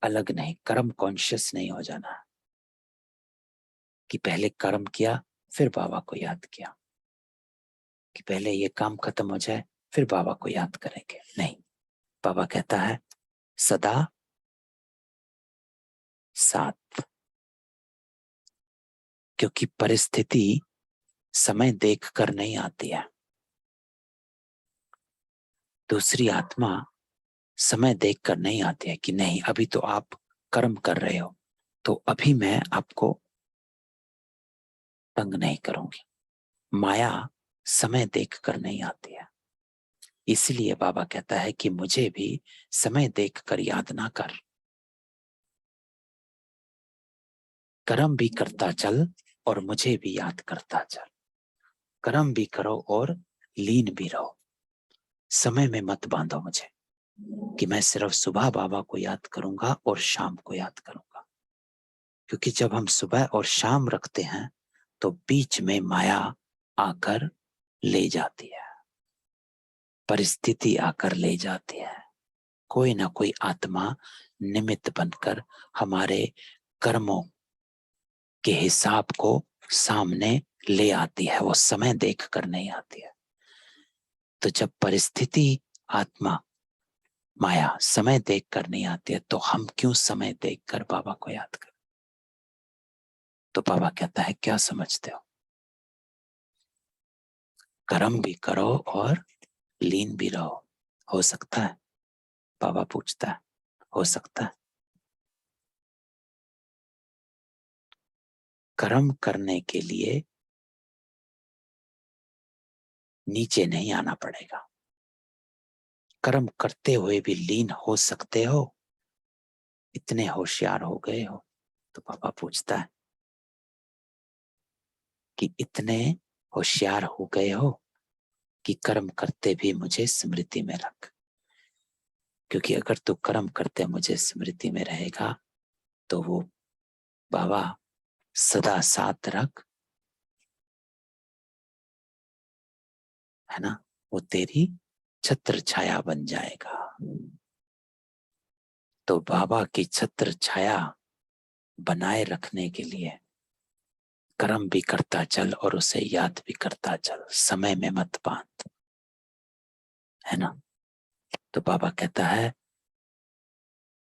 अलग नहीं। कर्म कॉन्शियस नहीं हो जाना कि पहले कर्म किया फिर बाबा को याद किया, कि पहले ये काम खत्म हो जाए फिर बाबा को याद करेंगे। नहीं, बाबा कहता है सदा साथ, क्योंकि परिस्थिति समय देख कर नहीं आती है। दूसरी आत्मा समय देख कर नहीं आती है कि नहीं अभी तो आप कर्म कर रहे हो, तो अभी मैं आपको तंग नहीं करूंगी। माया समय देख कर नहीं आती है। इसलिए बाबा कहता है कि मुझे भी समय देख कर याद ना कर, कर्म भी करता चल और मुझे भी याद करता चल। कर्म भी करो और लीन भी रहो, समय में मत बांधो मुझे कि मैं सिर्फ सुबह बाबा को याद करूंगा और शाम को याद करूंगा। क्योंकि जब हम सुबह और शाम रखते हैं तो बीच में माया आकर ले जाती है। परिस्थिति आकर ले जाती है, कोई ना कोई आत्मा निमित्त बनकर हमारे कर्मों के हिसाब को सामने ले आती है, वो समय देख कर नहीं आती है। तो जब परिस्थिति आत्मा माया समय देख कर नहीं आती है, तो हम क्यों समय देख कर बाबा को याद करें? तो बाबा कहता है क्या समझते हो, कर्म भी करो और लीन भी रहो। हो सकता है? बाबा पूछता है, हो सकता है? कर्म करने के लिए नीचे नहीं आना पड़ेगा, कर्म करते हुए भी लीन हो सकते हो, इतने होशियार हो गए हो। तो बाबा पूछता है कि इतने होशियार हो गए हो कि कर्म करते भी मुझे स्मृति में रख, क्योंकि अगर तू कर्म करते मुझे स्मृति में रहेगा तो वो बाबा सदा साथ रख, है ना, वो तेरी छत्र छाया बन जाएगा। तो बाबा की छत्र छाया बनाए रखने के लिए कर्म भी करता चल और उसे याद भी करता चल, समय में मत बांध, है ना। तो बाबा कहता है,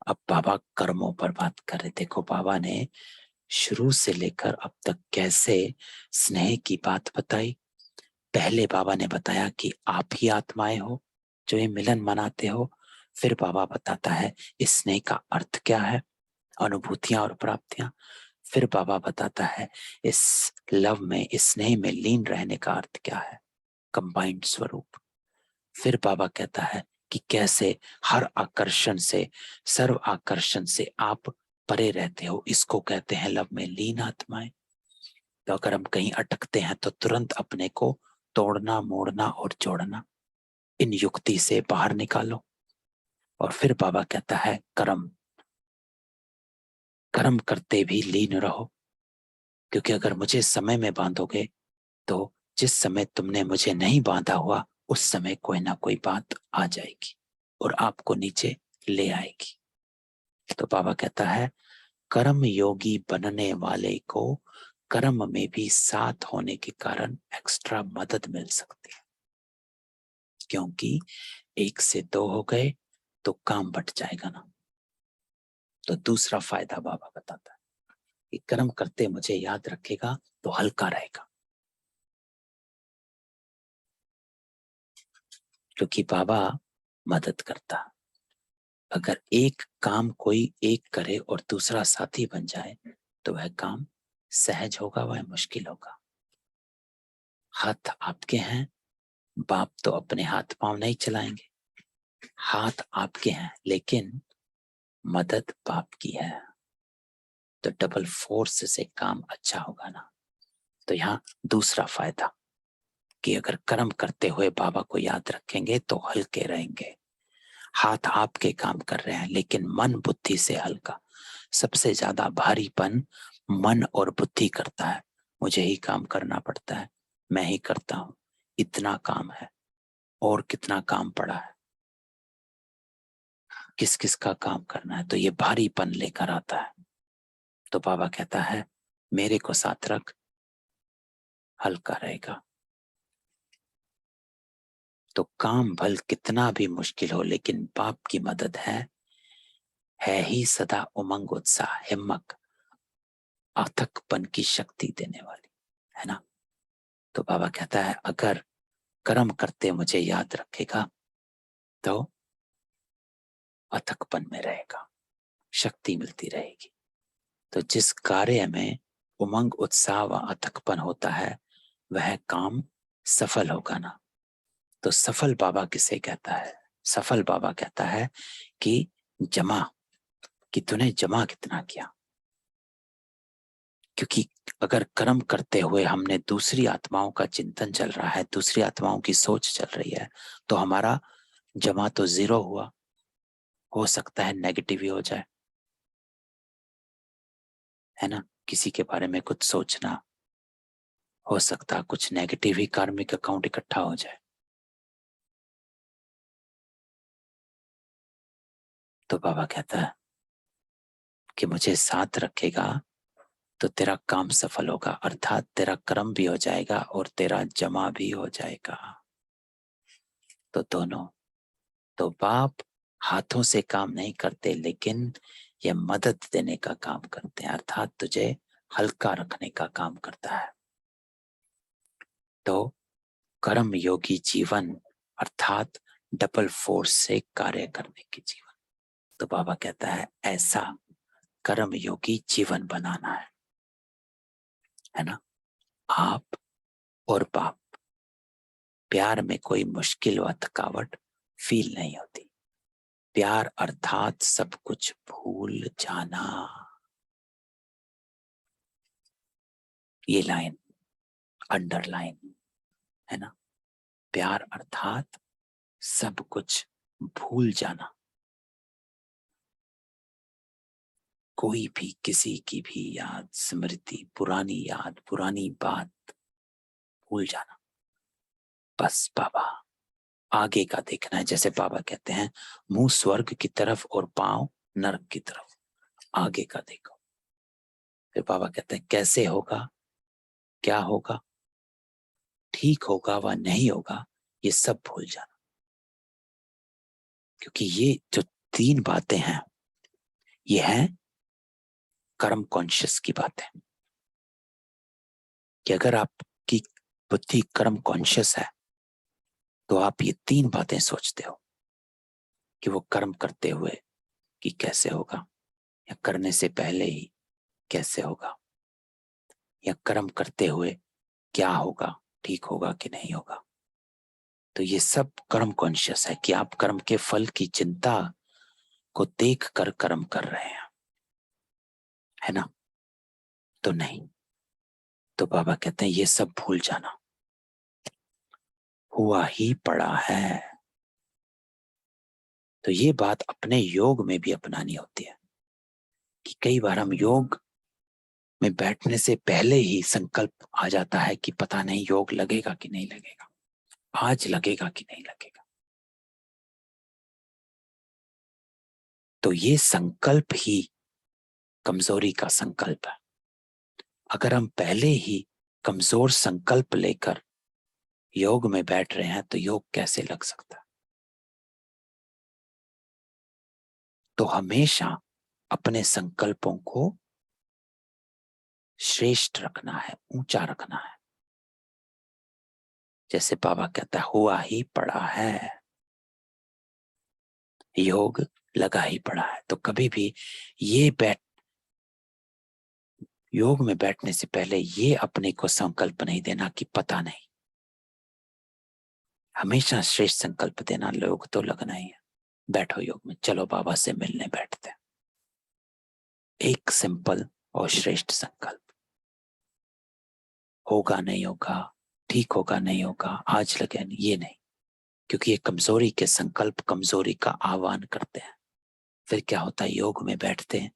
अब बाबा कर्मों पर बात कर रहे। देखो बाबा ने शुरू से लेकर अब तक कैसे स्नेह की बात बताई। पहले बाबा ने बताया कि आप ही आत्माएं हो जो ये मिलन मनाते हो। फिर बाबा बताता है इस स्नेह का अर्थ क्या है, अनुभूतियां और प्राप्तियां। फिर बाबा बताता है इस लव में, इस स्नेह में लीन रहने का अर्थ क्या है, कंबाइंड स्वरूप। फिर बाबा कहता है कि कैसे हर आकर्षण से, सर्व आकर्षण से आप परे रहते हो, इसको कहते हैं लव में लीन आत्माएं। तो अगर हम कहीं अटकते हैं तो तुरंत अपने को तोड़ना, मोड़ना और जोड़ना, इन युक्ति से बाहर निकालो। और फिर बाबा कहता है कर्म, कर्म करते भी लीन रहो, क्योंकि अगर मुझे समय में बांधोगे तो जिस समय तुमने मुझे नहीं बांधा हुआ उस समय कोई ना कोई बात आ जाएगी और आपको नीचे ले आएगी। तो बाबा कहता है कर्म योगी बनने वाले को कर्म में भी साथ होने के कारण एक्स्ट्रा मदद मिल सकती है, क्योंकि एक से दो हो गए तो काम बट जाएगा ना। तो दूसरा फायदा बाबा बताता है कि कर्म करते मुझे याद रखेगा तो हल्का रहेगा, क्योंकि बाबा मदद करता। अगर एक काम कोई एक करे और दूसरा साथी बन जाए तो वह काम सहज होगा, वह मुश्किल होगा। हाथ आपके हैं, बाप तो अपने हाथ पांव नहीं चलाएंगे। हाथ आपके हैं लेकिन मदद बाप की है, तो डबल फोर्स से काम अच्छा होगा ना। तो यहाँ दूसरा फायदा कि अगर कर्म करते हुए बाबा को याद रखेंगे तो हल्के रहेंगे। हाथ आपके काम कर रहे हैं लेकिन मन बुद्धि से हल्का। सबसे ज्यादा भारीपन मन और बुद्धि करता है, मुझे ही काम करना पड़ता है, मैं ही करता हूं, इतना काम है और कितना काम पड़ा है, किस किस का काम करना है, तो ये भारीपन लेकर आता है। तो बाबा कहता है मेरे को साथ रख, हल्का रहेगा। तो काम भल कितना भी मुश्किल हो लेकिन बाप की मदद है ही सदा उमंग, उत्साह, हिम्मत, अथकपन की शक्ति देने वाली, है ना। तो बाबा कहता है अगर कर्म करते मुझे याद रखेगा तो अथकपन में रहेगा, शक्ति मिलती रहेगी। तो जिस कार्य में उमंग, उत्साह व अथकपन होता है वह काम सफल होगा ना। तो सफल बाबा किसे कहता है? सफल बाबा कहता है कि जमा, कि तूने जमा कितना किया। क्योंकि अगर कर्म करते हुए हमने दूसरी आत्माओं का चिंतन चल रहा है, दूसरी आत्माओं की सोच चल रही है, तो हमारा जमा तो जीरो हुआ, हो सकता है नेगेटिव ही हो जाए, है ना। किसी के बारे में कुछ सोचना, हो सकता है कुछ नेगेटिव ही कार्मिक अकाउंट इकट्ठा हो जाए। तो बाबा कहता है कि मुझे साथ रखेगा तो तेरा काम सफल होगा, अर्थात तेरा कर्म भी हो जाएगा और तेरा जमा भी हो जाएगा। तो दोनों, तो बाप हाथों से काम नहीं करते, लेकिन ये मदद देने का काम करते हैं, अर्थात तुझे हल्का रखने का काम करता है। तो कर्म योगी जीवन अर्थात डबल फोर्स से कार्य करने की जीवन। तो बाबा कहता है ऐसा कर्म योगी जीवन बनाना है ना। आप और बाप, प्यार में कोई मुश्किल व थकावट फील नहीं होती। प्यार अर्थात सब कुछ भूल जाना। ये लाइन अंडरलाइन है ना। प्यार अर्थात सब कुछ भूल जाना। कोई भी किसी की भी याद, स्मृति, पुरानी याद, पुरानी बात भूल जाना। बस बाबा आगे का देखना है। जैसे बाबा कहते हैं मुंह स्वर्ग की तरफ और पांव नरक की तरफ, आगे का देखो। फिर बाबा कहते हैं कैसे होगा, क्या होगा, ठीक होगा व नहीं होगा, ये सब भूल जाना। क्योंकि ये जो तीन बातें हैं ये है कर्म कॉन्शियस की बात है। कि अगर आपकी बुद्धि कर्म कॉन्शियस है तो आप ये तीन बातें सोचते हो कि वो कर्म करते हुए कि कैसे होगा, या करने से पहले ही कैसे होगा, या कर्म करते हुए क्या होगा, ठीक होगा कि नहीं होगा। तो ये सब कर्म कॉन्शियस है कि आप कर्म के फल की चिंता को देख कर कर्म कर रहे हैं, है ना। तो नहीं, तो बाबा कहते हैं ये सब भूल जाना, हुआ ही पड़ा है। तो ये बात अपने योग में भी अपनानी होती है कि कई बार हम योग में बैठने से पहले ही संकल्प आ जाता है कि पता नहीं योग लगेगा कि नहीं लगेगा, आज लगेगा कि नहीं लगेगा। तो ये संकल्प ही कमजोरी का संकल्प है। अगर हम पहले ही कमजोर संकल्प लेकर योग में बैठ रहे हैं तो योग कैसे लग सकता है। तो हमेशा अपने संकल्पों को श्रेष्ठ रखना है, ऊंचा रखना है। जैसे बाबा कहता है हुआ ही पड़ा है, योग लगा ही पड़ा है। तो कभी भी ये योग में बैठने से पहले ये अपने को संकल्प नहीं देना कि पता नहीं। हमेशा श्रेष्ठ संकल्प देना, योग तो लगना ही है। बैठो योग में, चलो बाबा से मिलने बैठते हैं। एक सिंपल और श्रेष्ठ संकल्प, होगा नहीं होगा, ठीक होगा नहीं होगा, आज लगे नहीं, ये नहीं। क्योंकि ये कमजोरी के संकल्प कमजोरी का आह्वान करते हैं। फिर क्या होता है, योग में बैठते हैं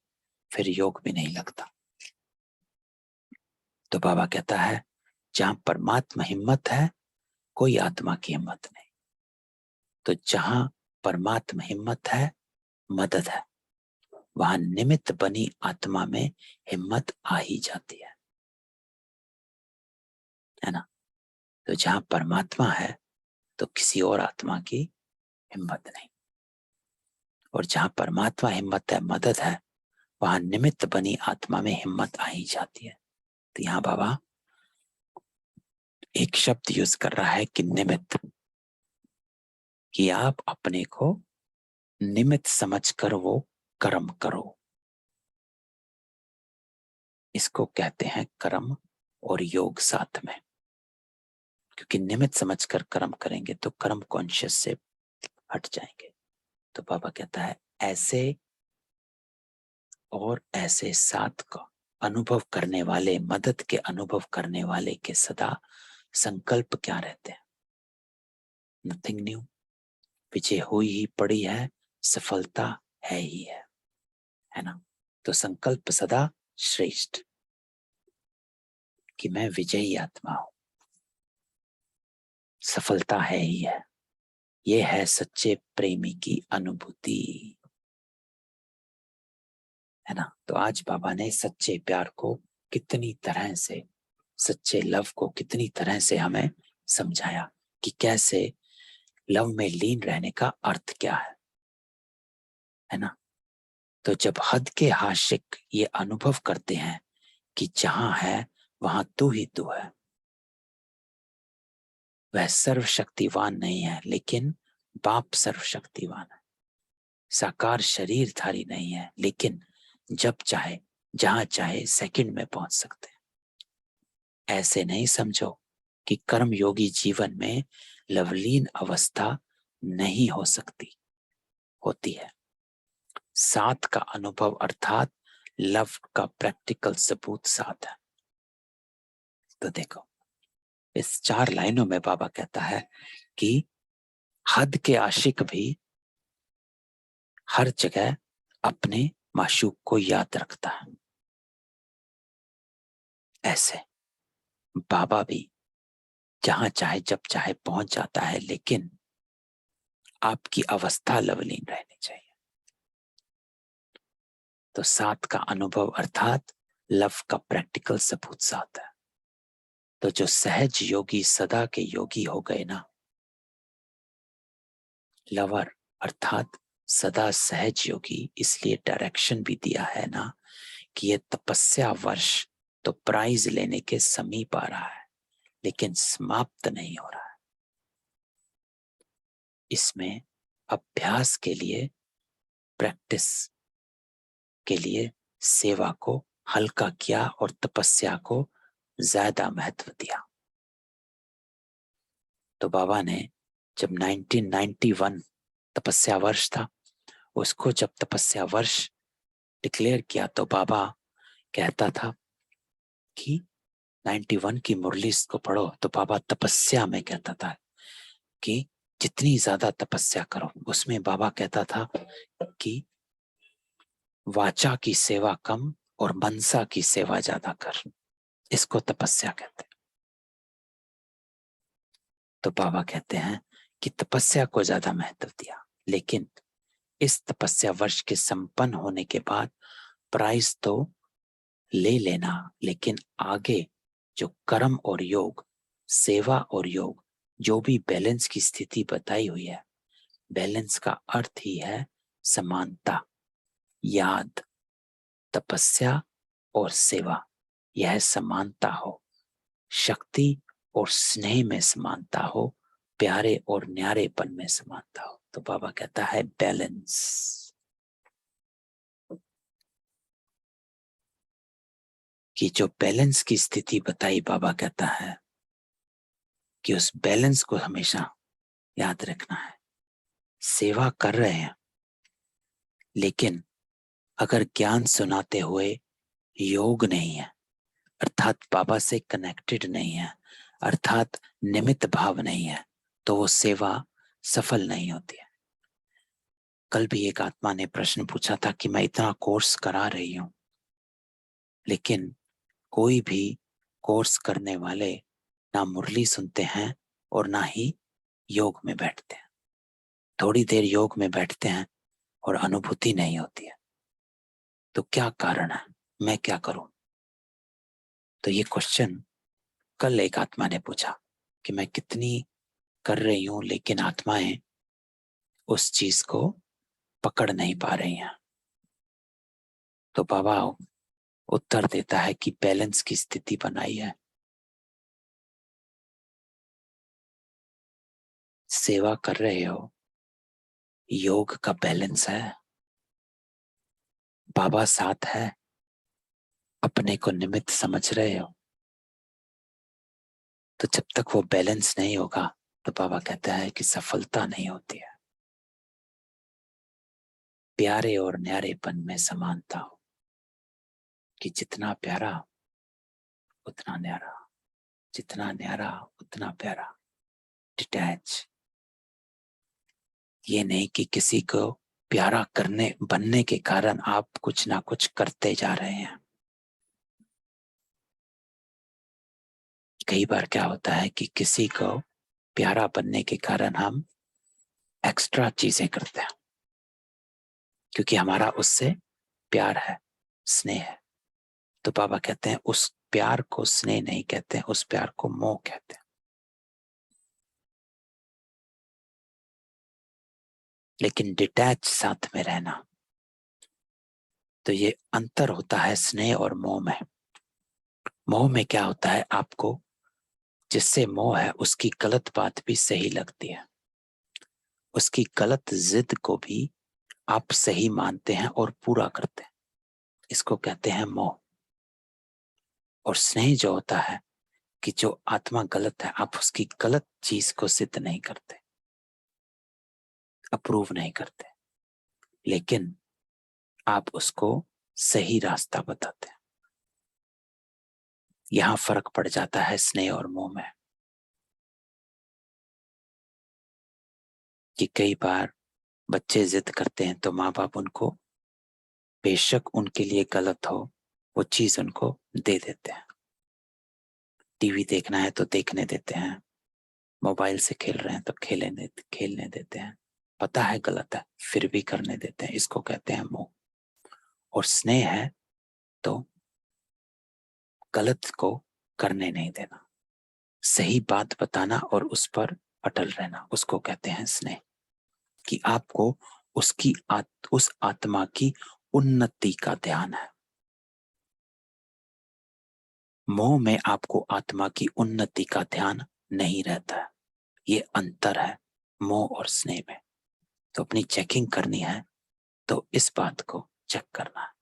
फिर योग भी नहीं लगता। तो बाबा कहता है जहां परमात्मा हिम्मत है कोई आत्मा की हिम्मत नहीं। तो जहां परमात्मा हिम्मत है, मदद है, वहां निमित्त बनी आत्मा में हिम्मत आ ही जाती है ना। तो जहां परमात्मा है तो किसी और आत्मा की हिम्मत नहीं। और जहां परमात्मा हिम्मत है, मदद है, वहां निमित्त बनी आत्मा में हिम्मत आ ही जाती है। तो यहाँ बाबा एक शब्द यूज कर रहा है कि निमित्त, कि आप अपने को निमित्त समझकर वो कर्म करो। इसको कहते हैं कर्म और योग साथ में। क्योंकि निमित्त समझकर कर्म करेंगे तो कर्म कॉन्शियस से हट जाएंगे। तो बाबा कहता है ऐसे और ऐसे साथ का अनुभव करने वाले, मदद के अनुभव करने वाले के सदा संकल्प क्या रहते हैं, नथिंग न्यू। विजय हुई ही पड़ी है, सफलता है ही है ना। तो संकल्प सदा श्रेष्ठ कि मैं विजयी आत्मा हूं, सफलता है ही है। ये है सच्चे प्रेमी की अनुभूति। है ना। तो आज बाबा ने सच्चे प्यार को कितनी तरह से, सच्चे लव को कितनी तरह से हमें समझाया कि कैसे लव में लीन रहने का अर्थ क्या है ना। तो जब हद के आशिक ये अनुभव करते हैं कि जहां है वहां तू ही तू है, वह सर्वशक्तिवान नहीं है लेकिन बाप सर्वशक्तिवान है, साकार शरीरधारी नहीं है लेकिन जब चाहे जहां चाहे सेकंड में पहुंच सकते हैं। ऐसे नहीं समझो कि कर्मयोगी जीवन में लवलीन अवस्था नहीं हो सकती, होती है। साथ का अनुभव अर्थात लव का प्रैक्टिकल सबूत साथ है। तो देखो इस 4 लाइनों में बाबा कहता है कि हद के आशिक भी हर जगह अपने माशूक को याद रखता है। ऐसे बाबा भी जहां चाहे जब चाहे पहुंच जाता है, लेकिन आपकी अवस्था लवलीन रहनी चाहिए। तो साथ का अनुभव अर्थात लव का प्रैक्टिकल सबूत साथ है। तो जो सहज योगी सदा के योगी हो गए ना, लवर अर्थात सदा सहज योगी, इसलिए डायरेक्शन भी दिया है ना कि ये तपस्या वर्ष तो प्राइज लेने के समीप आ रहा है लेकिन समाप्त नहीं हो रहा है। इसमें अभ्यास के लिए, प्रैक्टिस के लिए सेवा को हल्का किया और तपस्या को ज्यादा महत्व दिया। तो बाबा ने जब 1991 तपस्या वर्ष था, उसको जब तपस्या वर्ष डिक्लेयर किया तो बाबा कहता था कि 91 की मुरली को पढ़ो। तो बाबा तपस्या में कहता था कि जितनी ज्यादा तपस्या करो। उसमें बाबा कहता था कि वाचा की सेवा कम और मनसा की सेवा ज्यादा कर, इसको तपस्या कहते हैं। तो बाबा कहते हैं कि तपस्या को ज्यादा महत्व दिया, लेकिन इस तपस्या वर्ष के संपन्न होने के बाद प्राइज तो ले लेना, लेकिन आगे जो कर्म और योग, सेवा और योग, जो भी बैलेंस की स्थिति बताई हुई है, बैलेंस का अर्थ ही है समानता। याद, तपस्या और सेवा, यह समानता हो, शक्ति और स्नेह में समानता हो, प्यारे और न्यारेपन में समानता हो। तो बाबा कहता है बैलेंस। कि जो बैलेंस की स्थिति बताई, बाबा कहता है कि उस बैलेंस को हमेशा याद रखना है। सेवा कर रहे हैं, लेकिन अगर ज्ञान सुनाते हुए योग नहीं है, अर्थात बाबा से कनेक्टेड नहीं है, अर्थात निमित्त भाव नहीं है, तो वो सेवा सफल नहीं होती है। कल भी एक आत्मा ने प्रश्न पूछा था कि मैं इतना कोर्स करा रही हूं, लेकिन कोई भी कोर्स करने वाले ना मुरली सुनते हैं और ना ही योग में बैठते हैं। थोड़ी देर योग में बैठते हैं और अनुभूति नहीं होती है। तो क्या कारण है, मैं क्या करूं? तो ये क्वेश्चन कल एक आत्मा ने पूछा कि मैं कितनी कर रही हूं, लेकिन आत्माएं उस चीज को पकड़ नहीं पा रही हैं। तो बाबा उत्तर देता है कि बैलेंस की स्थिति बनाई है। सेवा कर रहे हो, योग का बैलेंस है, बाबा साथ है, अपने को निमित्त समझ रहे हो। तो जब तक वो बैलेंस नहीं होगा, तो बाबा कहता है कि सफलता नहीं होती है। प्यारे और न्यारेपन में समानता हो, कि जितना प्यारा उतना न्यारा, जितना न्यारा उतना प्यारा। डिटैच, ये नहीं कि किसी को प्यारा करने बनने के कारण आप कुछ ना कुछ करते जा रहे हैं। कई बार क्या होता है कि किसी को प्यारा बनने के कारण हम एक्स्ट्रा चीजें करते हैं, क्योंकि हमारा उससे प्यार है। स्नेह है। तो बाबा कहते हैं उस प्यार को स्नेह नहीं कहते हैं, उस प्यार को मोह कहते हैं। लेकिन डिटैच साथ में रहना, तो ये अंतर होता है स्नेह और मोह में। मोह में क्या होता है, आपको जिससे मोह है उसकी गलत बात भी सही लगती है, उसकी गलत जिद को भी आप सही मानते हैं और पूरा करते हैं, इसको कहते हैं मोह। और स्नेह जो होता है कि जो आत्मा गलत है, आप उसकी गलत चीज को सिद्ध नहीं करते, अप्रूव नहीं करते, लेकिन आप उसको सही रास्ता बताते हैं। यहां फर्क पड़ जाता है स्नेह और मोह में, कि कई बार बच्चे जिद करते हैं तो माँ बाप उनको, बेशक उनके लिए गलत हो, वो चीज उनको दे देते हैं। टीवी देखना है तो देखने देते हैं, मोबाइल से खेल रहे हैं तो खेलने देते हैं, पता है गलत है फिर भी करने देते हैं, इसको कहते हैं मोह। और स्नेह है तो गलत को करने नहीं देना, सही बात बताना और उस पर अटल रहना, उसको कहते हैं स्नेह। कि आपको उस आत्मा की उन्नति का ध्यान है। मोह में आपको आत्मा की उन्नति का ध्यान नहीं रहता है। ये अंतर है मोह और स्नेह में। तो अपनी चेकिंग करनी है तो इस बात को चेक करना है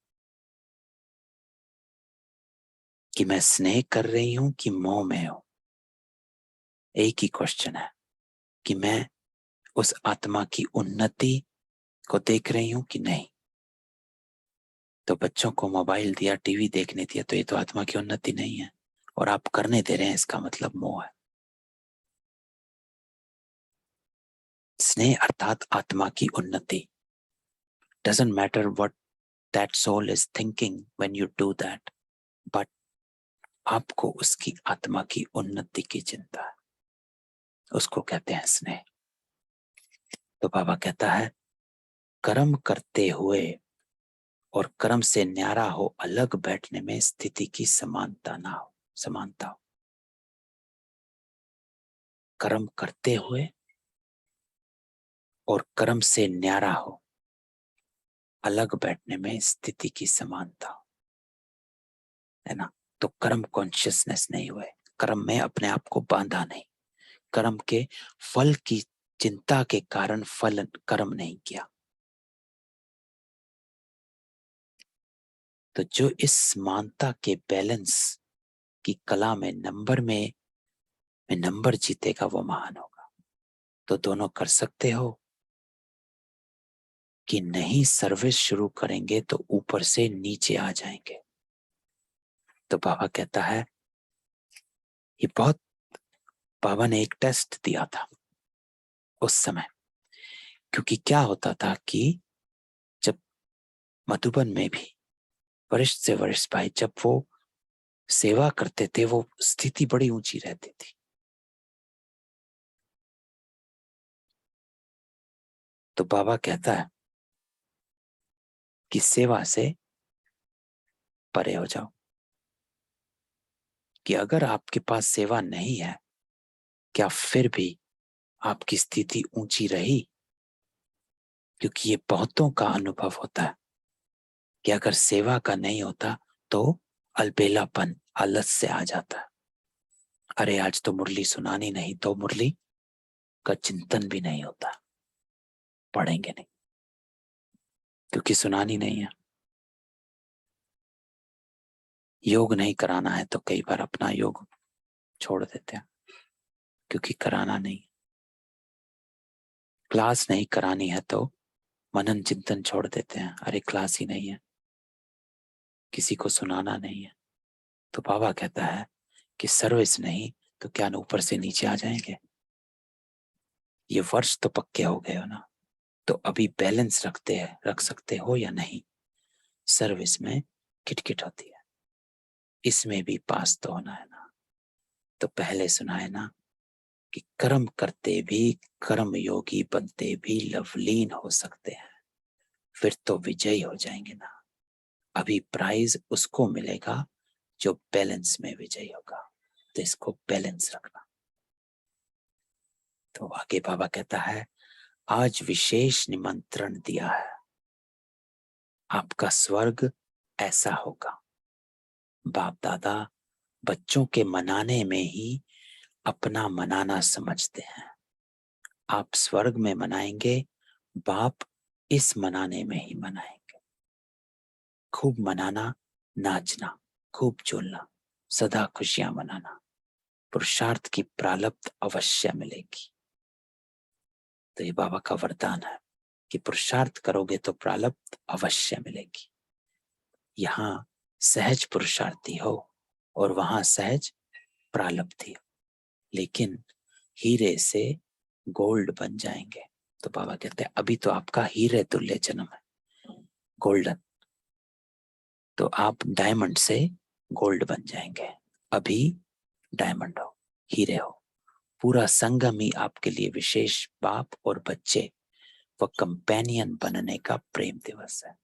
कि मैं स्नेह कर रही हूं कि मोह में हूं। एक ही क्वेश्चन है कि मैं उस आत्मा की उन्नति को देख रही हूं कि नहीं। तो बच्चों को मोबाइल दिया, टीवी देखने दिया, तो ये तो आत्मा की उन्नति नहीं है, और आप करने दे रहे हैं, इसका मतलब मोह है। स्नेह अर्थात आत्मा की उन्नति। Doesn't matter what that soul is thinking when you do that, but आपको उसकी आत्मा की उन्नति की चिंता है, उसको कहते हैं स्नेह। तो बाबा कहता है कर्म करते हुए और कर्म से न्यारा हो अलग बैठने में स्थिति की समानता ना हो, समानता हो। कर्म करते हुए और कर्म से न्यारा हो अलग बैठने में स्थिति की समानता हो, है ना। तो कर्म कॉन्शियसनेस नहीं हुए, कर्म में अपने आप को बांधा नहीं, कर्म के फल की चिंता के कारण फल कर्म नहीं किया। तो जो इस समानता के बैलेंस की कला में नंबर जीतेगा वो महान होगा। तो दोनों कर सकते हो कि नहीं, सर्विस शुरू करेंगे तो ऊपर से नीचे आ जाएंगे। तो बाबा कहता है ये बहुत, बाबा ने एक टेस्ट दिया था उस समय, क्योंकि क्या होता था कि जब मधुबन में भी वरिष्ठ से वरिष्ठ भाई जब वो सेवा करते थे, वो स्थिति बड़ी ऊंची रहती थी। तो बाबा कहता है कि सेवा से परे हो जाओ, कि अगर आपके पास सेवा नहीं है, क्या फिर भी आपकी स्थिति ऊंची रही? क्योंकि ये बहुतों का अनुभव होता है कि अगर सेवा का नहीं होता तो अलबेलापन, आलस से आ जाता है। अरे आज तो मुरली सुनानी नहीं, तो मुरली का चिंतन भी नहीं होता, पढ़ेंगे नहीं क्योंकि सुनानी नहीं है। योग नहीं कराना है तो कई बार अपना योग छोड़ देते हैं क्योंकि कराना नहीं। क्लास नहीं करानी है तो मनन चिंतन छोड़ देते हैं, अरे क्लास ही नहीं है, किसी को सुनाना नहीं है। तो बाबा कहता है कि सर्विस नहीं तो क्या ऊपर से नीचे आ जाएंगे? ये वर्ष तो पक्के हो गए हो ना, तो अभी बैलेंस रख सकते हो या नहीं? सर्विस में किटकिट होती है, इसमें भी पास तो होना है ना। तो पहले सुना है ना कि कर्म करते भी कर्म योगी बनते भी लवलीन हो सकते हैं, फिर तो विजयी हो जाएंगे ना। अभी प्राइज उसको मिलेगा जो बैलेंस में विजयी होगा। तो इसको बैलेंस रखना। तो आगे बाबा कहता है, आज विशेष निमंत्रण दिया है, आपका स्वर्ग ऐसा होगा। बाप दादा बच्चों के मनाने में ही अपना मनाना समझते हैं। आप स्वर्ग में मनाएंगे, बाप इस मनाने में ही मनाएंगे। खूब मनाना, नाचना, खूब झूलना, सदा खुशियां मनाना, पुरुषार्थ की प्रालब्ध अवश्य मिलेगी। तो ये बाबा का वरदान है कि पुरुषार्थ करोगे तो प्रालब्ध अवश्य मिलेगी। यहाँ सहज पुरुषार्थी हो और वहां सहज प्रालब्धि हो, लेकिन हीरे से गोल्ड बन जाएंगे। तो बाबा कहते हैं अभी तो आपका हीरे तुल्य जन्म है, गोल्डन, तो आप डायमंड से गोल्ड बन जाएंगे। अभी डायमंड हो, हीरे हो। पूरा संगम ही आपके लिए विशेष बाप और बच्चे व कंपेनियन बनने का प्रेम दिवस है।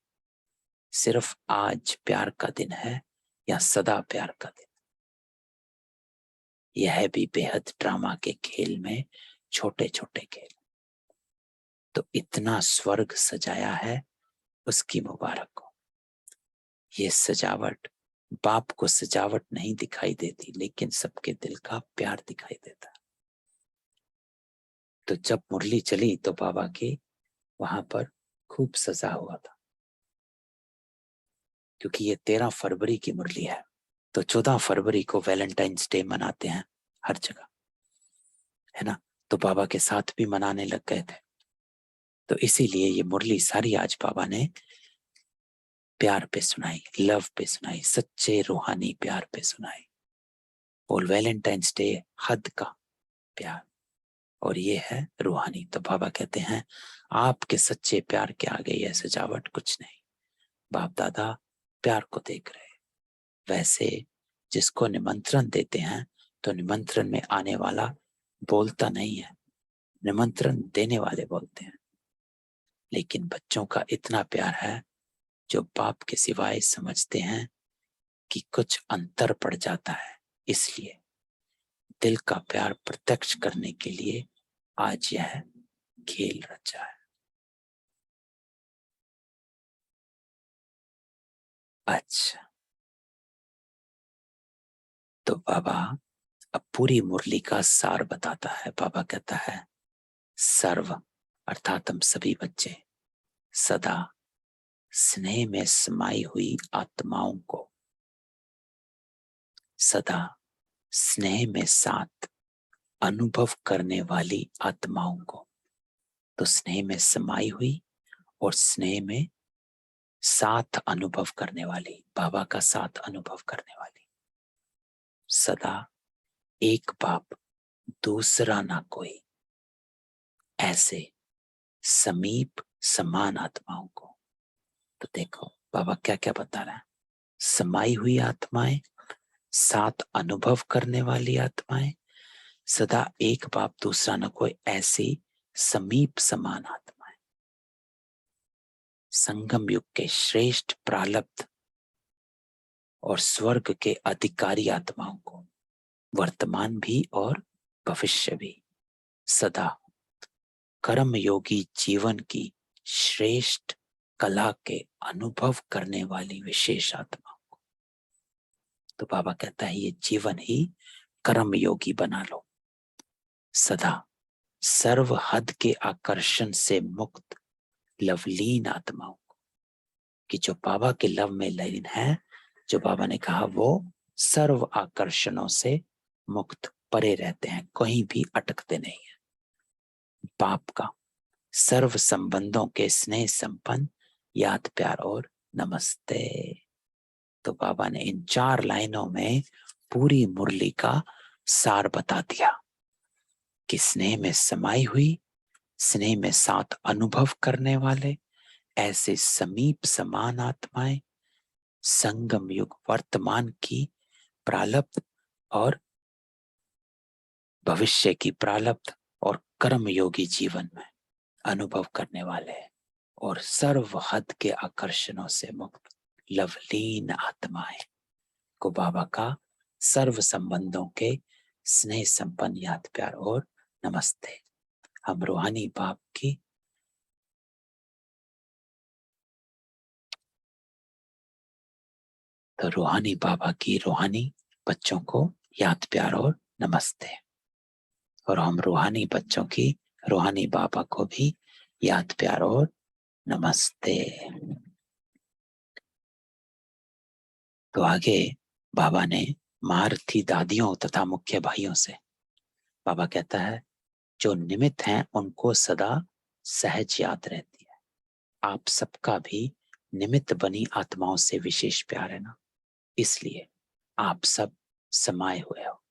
सिर्फ आज प्यार का दिन है या सदा प्यार का दिन? यह भी बेहद ड्रामा के खेल में छोटे छोटे खेल। तो इतना स्वर्ग सजाया है, उसकी मुबारक हो। ये सजावट बाप को सजावट नहीं दिखाई देती, लेकिन सबके दिल का प्यार दिखाई देता। तो जब मुरली चली तो बाबा की वहां पर खूब सजा हुआ था, क्योंकि ये 13 फरवरी की मुरली है। तो 14 फरवरी को वैलेंटाइंस डे मनाते हैं हर जगह, है ना। तो बाबा के साथ भी मनाने लग गए थे। तो इसीलिए ये मुरली सारी आज बाबा ने प्यार पे सुनाई, लव पे सुनाई, सच्चे रूहानी प्यार पे सुनाई। और वैलेंटाइंस डे हद का प्यार, और ये है रूहानी। तो बाबा कहते हैं आपके सच्चे प्यार के आगे यह सजावट कुछ नहीं। बाप दादा प्यार को देख रहे। वैसे जिसको निमंत्रण देते हैं तो निमंत्रण में आने वाला बोलता नहीं है, निमंत्रण देने वाले बोलते हैं। लेकिन बच्चों का इतना प्यार है जो बाप के सिवाय समझते हैं कि कुछ अंतर पड़ जाता है। इसलिए दिल का प्यार प्रत्यक्ष करने के लिए आज यह खेल रचा है। अच्छा, तो बाबा अब पूरी मुरली का सार बताता है। बाबा कहता है सर्व अर्थात हम सभी बच्चे सदा स्नेह में समाई हुई आत्माओं को, सदा स्नेह में साथ अनुभव करने वाली आत्माओं को। तो स्नेह में समाई हुई और स्नेह में साथ अनुभव करने वाली, बाबा का साथ अनुभव करने वाली, सदा एक बाप दूसरा ना कोई, ऐसे समीप समान आत्माओं को। तो देखो बाबा क्या क्या बता रहा है। समाई हुई आत्माएं, साथ अनुभव करने वाली आत्माएं, सदा एक बाप दूसरा न कोई, ऐसी समीप समान आत्माएं। संगम युग के श्रेष्ठ प्रालब्ध और स्वर्ग के अधिकारी आत्माओं को, वर्तमान भी और भविष्य भी, सदा कर्म योगी जीवन की श्रेष्ठ कला के अनुभव करने वाली विशेष आत्माओं को। तो बाबा कहता है ये जीवन ही कर्म योगी बना लो। सदा सर्व हद के आकर्षण से मुक्त लवलीन आत्माओं को, कि जो बाबा के लव में लीन है, जो बाबा ने कहा वो सर्व आकर्षणों से मुक्त, परे रहते हैं, कहीं भी अटकते नहीं है। बाप का सर्व संबंधों के स्नेह संपन्न याद प्यार और नमस्ते। तो बाबा ने इन 4 लाइनों में पूरी मुरली का सार बता दिया कि स्नेह में समाई हुई, स्नेह में साथ अनुभव करने वाले, ऐसे समीप समान आत्माएं, संगम युग वर्तमान की प्रालब्ध और भविष्य की प्रालब्ध और कर्म योगी जीवन में अनुभव करने वाले, और सर्व हद के आकर्षणों से मुक्त लवलीन आत्माएं को बाबा का सर्व संबंधों के स्नेह संपन्न याद प्यार और नमस्ते। हम रूहानी बाप की तो रूहानी बाबा की रूहानी बच्चों को याद प्यार और नमस्ते। और हम रूहानी बच्चों की रूहानी बाबा को भी याद प्यार और नमस्ते। तो आगे बाबा ने महारथी दादियों तथा मुख्य भाइयों से बाबा कहता है, जो निमित्त हैं उनको सदा सहज याद रहती है। आप सबका भी निमित्त बनी आत्माओं से विशेष प्यार है ना, इसलिए आप सब समाये हुए हो।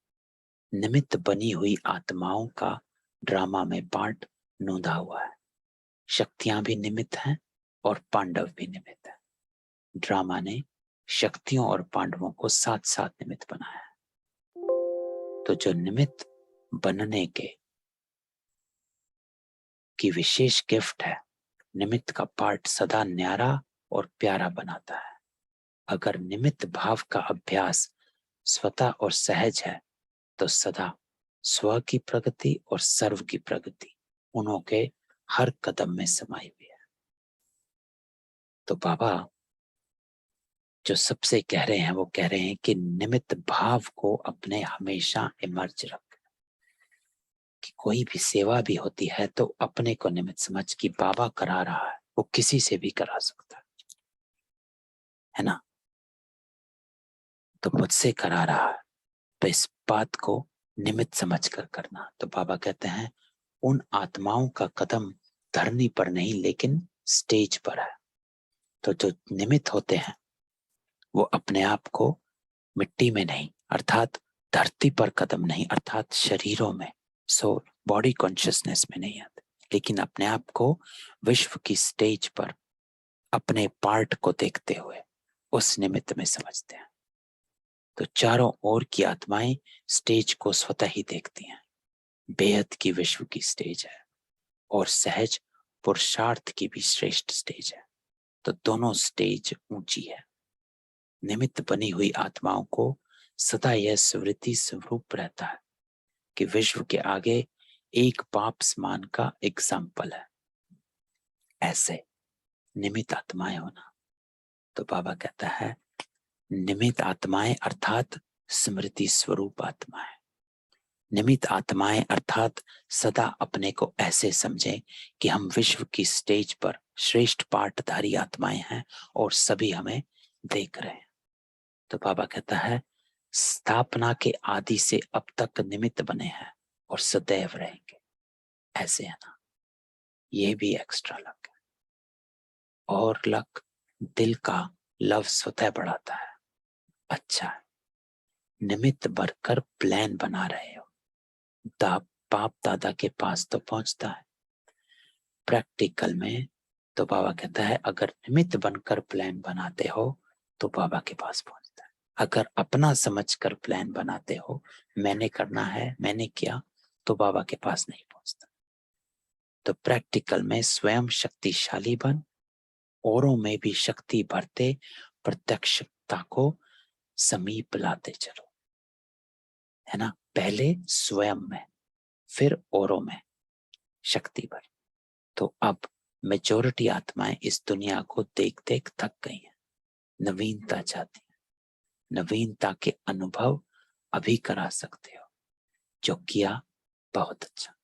निमित्त बनी हुई आत्माओं का ड्रामा में पार्ट नोंदा हुआ है। शक्तियां भी निमित्त हैं और पांडव भी निमित्त हैं। ड्रामा ने शक्तियों और पांडवों को साथ साथ निमित्त बनाया है। तो जो निमित्त बनने की विशेष गिफ्ट है, निमित्त का पार्ट सदा न्यारा और प्यारा बनाता है। अगर निमित्त भाव का अभ्यास स्वतः और सहज है तो सदा स्व की प्रगति और सर्व की प्रगति उन्हों के हर कदम में समाई हुई है। तो बाबा जो सबसे कह रहे हैं वो कह रहे हैं कि निमित्त भाव को अपने हमेशा इमर्ज रख, कि कोई भी सेवा भी होती है तो अपने को निमित्त समझ कि बाबा करा रहा है, वो किसी से भी करा सकता है ना। तो मुझसे करा रहा है तो इस बात को निमित्त समझकर करना। तो बाबा कहते हैं उन आत्माओं का कदम धरनी पर नहीं लेकिन स्टेज पर है। तो जो निमित्त होते हैं वो अपने आप को मिट्टी में नहीं अर्थात धरती पर कदम नहीं अर्थात शरीरों में सोल बॉडी कॉन्शियसनेस में नहीं आते, लेकिन अपने आप को विश्व की स्टेज पर अपने पार्ट को देखते हुए उस निमित्त में समझते हैं। तो चारों ओर की आत्माएं स्टेज को स्वतः ही देखती हैं। बेहद की विश्व की स्टेज है और सहज पुरुषार्थ की भी श्रेष्ठ स्टेज है। तो दोनों स्टेज ऊंची है। निमित्त बनी हुई आत्माओं को सदा यह स्मृति स्वरूप रहता है कि विश्व के आगे एक बाप समान का एग्जाम्पल है। ऐसे निमित्त आत्माएं होना। तो बाबा कहता है निमित्त आत्माएं अर्थात स्मृति स्वरूप आत्माएं। निमित्त आत्माएं अर्थात सदा अपने को ऐसे समझें कि हम विश्व की स्टेज पर श्रेष्ठ पाठधारी आत्माएं हैं और सभी हमें देख रहे हैं। तो बाबा कहता है स्थापना के आदि से अब तक निमित्त बने हैं और सदैव रहेंगे। ऐसे है ना, ये भी एक्स्ट्रा लक है। और लक दिल का लव स्वतः बढ़ाता है। अच्छा है, निमित्त बनकर प्लान बना रहे हो, बाप दादा के पास तो पहुंचता है। प्रैक्टिकल में तो बाबा कहता है अगर निमित्त बनकर प्लान बनाते हो तो बाबा के पास पहुंचता है। अगर अपना समझकर प्लान बनाते हो, मैंने करना है मैंने किया, तो बाबा के पास नहीं पहुंचता। तो प्रैक्टिकल में स्वयं शक्तिशाली बन, औरों में भी शक्ति भरते प्रत्यक्षता को समीप लाते चलो, है ना। पहले स्वयं में फिर औरों में शक्ति भर। तो अब मेजॉरिटी आत्माएं इस दुनिया को देख देख थक गई हैं, नवीनता चाहती हैं। नवीनता के अनुभव अभी करा सकते हो, जो किया बहुत अच्छा,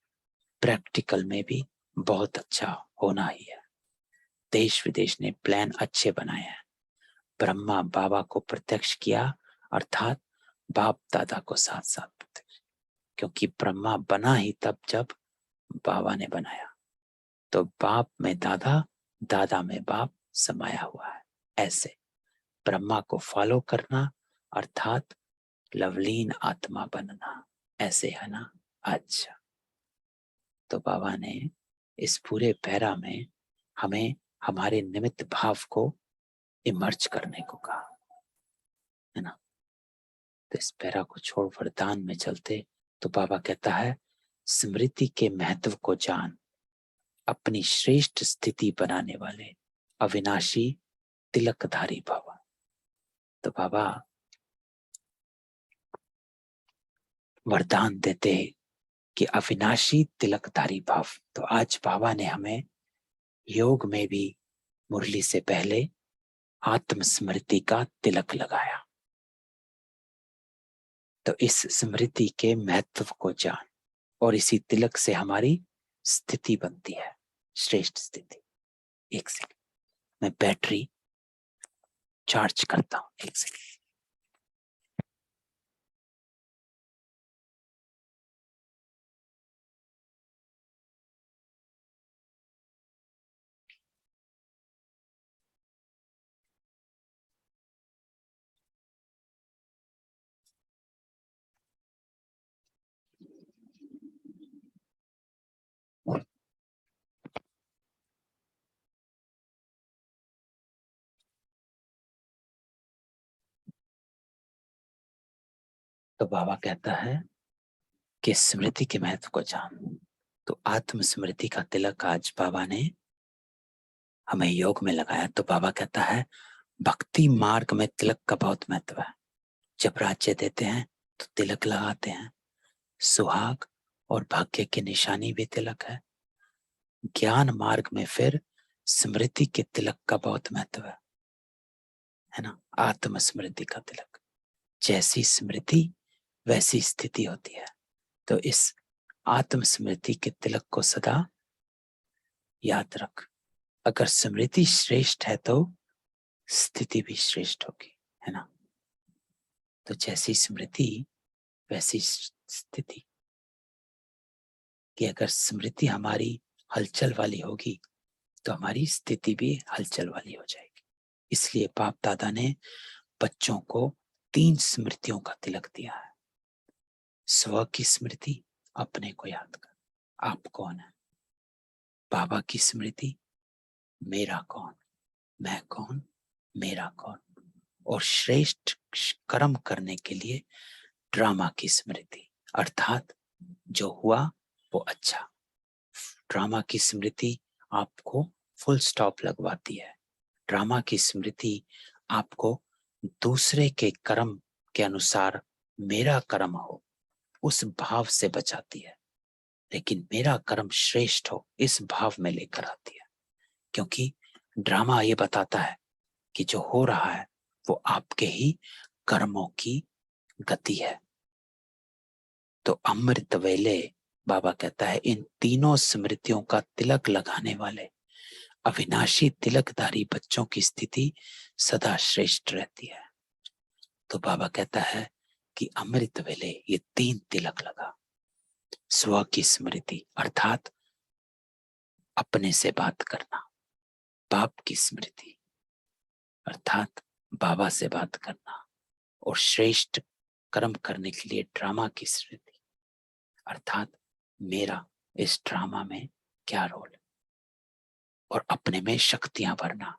प्रैक्टिकल में भी बहुत अच्छा होना ही है। देश विदेश ने प्लान अच्छे बनाए हैं। ब्रह्मा बाबा को प्रत्यक्ष किया अर्थात बाप दादा को साथ साथ प्रत्यक्ष, क्योंकि ब्रह्मा बना ही तब जब बाबा ने बनाया। तो बाप में दादा, दादा में बाप समाया हुआ है। ऐसे ब्रह्मा को फॉलो करना अर्थात लवलीन आत्मा बनना, ऐसे है ना। अच्छा, तो बाबा ने इस पूरे पैरा में हमें हमारे निमित्त भाव को इमर्ज करने को कहा, है ना। तो इस पैरा को छोड़ वरदान में चलते तो बाबा कहता है स्मृति के महत्व को जान, अपनी श्रेष्ठ स्थिति बनाने वाले अविनाशी तिलकधारी भव। तो बाबा वरदान देते कि अविनाशी तिलकधारी भाव। तो आज बाबा ने हमें योग में भी मुरली से पहले आत्मस्मृति का तिलक लगाया। तो इस स्मृति के महत्व को जान, और इसी तिलक से हमारी स्थिति बनती है, श्रेष्ठ स्थिति। एक सेकंड, मैं बैटरी चार्ज करता हूं, एक सेकंड। तो बाबा कहता है कि स्मृति के महत्व को जान। तो आत्मस्मृति का तिलक आज बाबा ने हमें योग में लगाया। तो बाबा कहता है भक्ति मार्ग में तिलक का बहुत महत्व है। जब राज्य देते हैं तो तिलक लगाते हैं, सुहाग और भाग्य की निशानी भी तिलक है। ज्ञान मार्ग में फिर स्मृति के तिलक का बहुत महत्व है ना। आत्मस्मृति का तिलक, जैसी स्मृति वैसी स्थिति होती है। तो इस आत्मस्मृति के तिलक को सदा याद रख। अगर स्मृति श्रेष्ठ है तो स्थिति भी श्रेष्ठ होगी, है ना। तो जैसी स्मृति वैसी स्थिति, कि अगर स्मृति हमारी हलचल वाली होगी तो हमारी स्थिति भी हलचल वाली हो जाएगी। इसलिए बाप दादा ने बच्चों को 3 स्मृतियों का तिलक दिया है। स्व की स्मृति, अपने को याद कर, आप कौन है। बाबा की स्मृति, मेरा कौन, मैं कौन, मेरा कौन। और श्रेष्ठ कर्म करने के लिए ड्रामा की स्मृति, अर्थात जो हुआ वो अच्छा। ड्रामा की स्मृति आपको फुल स्टॉप लगवाती है। ड्रामा की स्मृति आपको दूसरे के कर्म के अनुसार मेरा कर्म हो उस भाव से बचाती है, लेकिन मेरा कर्म श्रेष्ठ हो इस भाव में लेकर आती है। क्योंकि ड्रामा ये बताता है कि जो हो रहा है वो आपके ही कर्मों की गति है। तो अमृत वेले बाबा कहता है इन तीनों स्मृतियों का तिलक लगाने वाले अविनाशी तिलकधारी बच्चों की स्थिति सदा श्रेष्ठ रहती है। तो बाबा कहता है कि अमृत वेले ये 3 तिलक लगा। स्व की स्मृति अर्थात अपने से बात करना, बाप की स्मृति अर्थात बाबा से बात करना, और श्रेष्ठ कर्म करने के लिए ड्रामा की स्मृति अर्थात मेरा इस ड्रामा में क्या रोल, और अपने में शक्तियां भरना।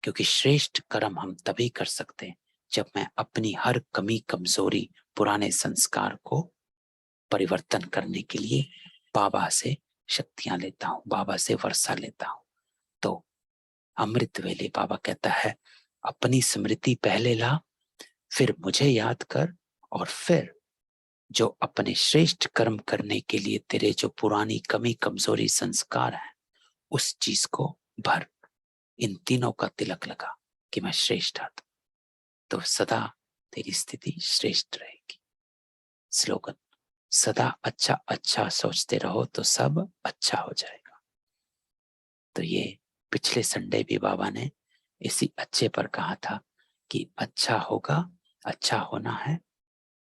क्योंकि श्रेष्ठ कर्म हम तभी कर सकते हैं जब मैं अपनी हर कमी कमजोरी पुराने संस्कार को परिवर्तन करने के लिए बाबा से शक्तियां लेता हूं, बाबा से वर्षा लेता हूं। तो अमृत वेले बाबा कहता है अपनी स्मृति पहले ला, फिर मुझे याद कर, और फिर जो अपने श्रेष्ठ कर्म करने के लिए तेरे जो पुरानी कमी कमजोरी संस्कार है उस चीज को भर। इन तीनों का तिलक लगा कि मैं श्रेष्ठ आत्मा, तो सदा तेरी स्थिति श्रेष्ठ रहेगी। स्लोगन, सदा अच्छा अच्छा सोचते रहो तो सब अच्छा हो जाएगा। तो ये पिछले संडे भी बाबा ने इसी अच्छे पर कहा था कि अच्छा होगा, अच्छा होना है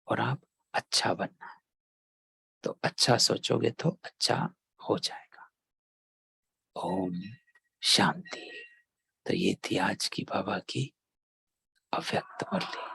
और आप अच्छा बनना है। तो अच्छा सोचोगे तो अच्छा हो जाएगा। ओम शांति। तो ये थी आज की बाबा की अव्यक्त मुरली।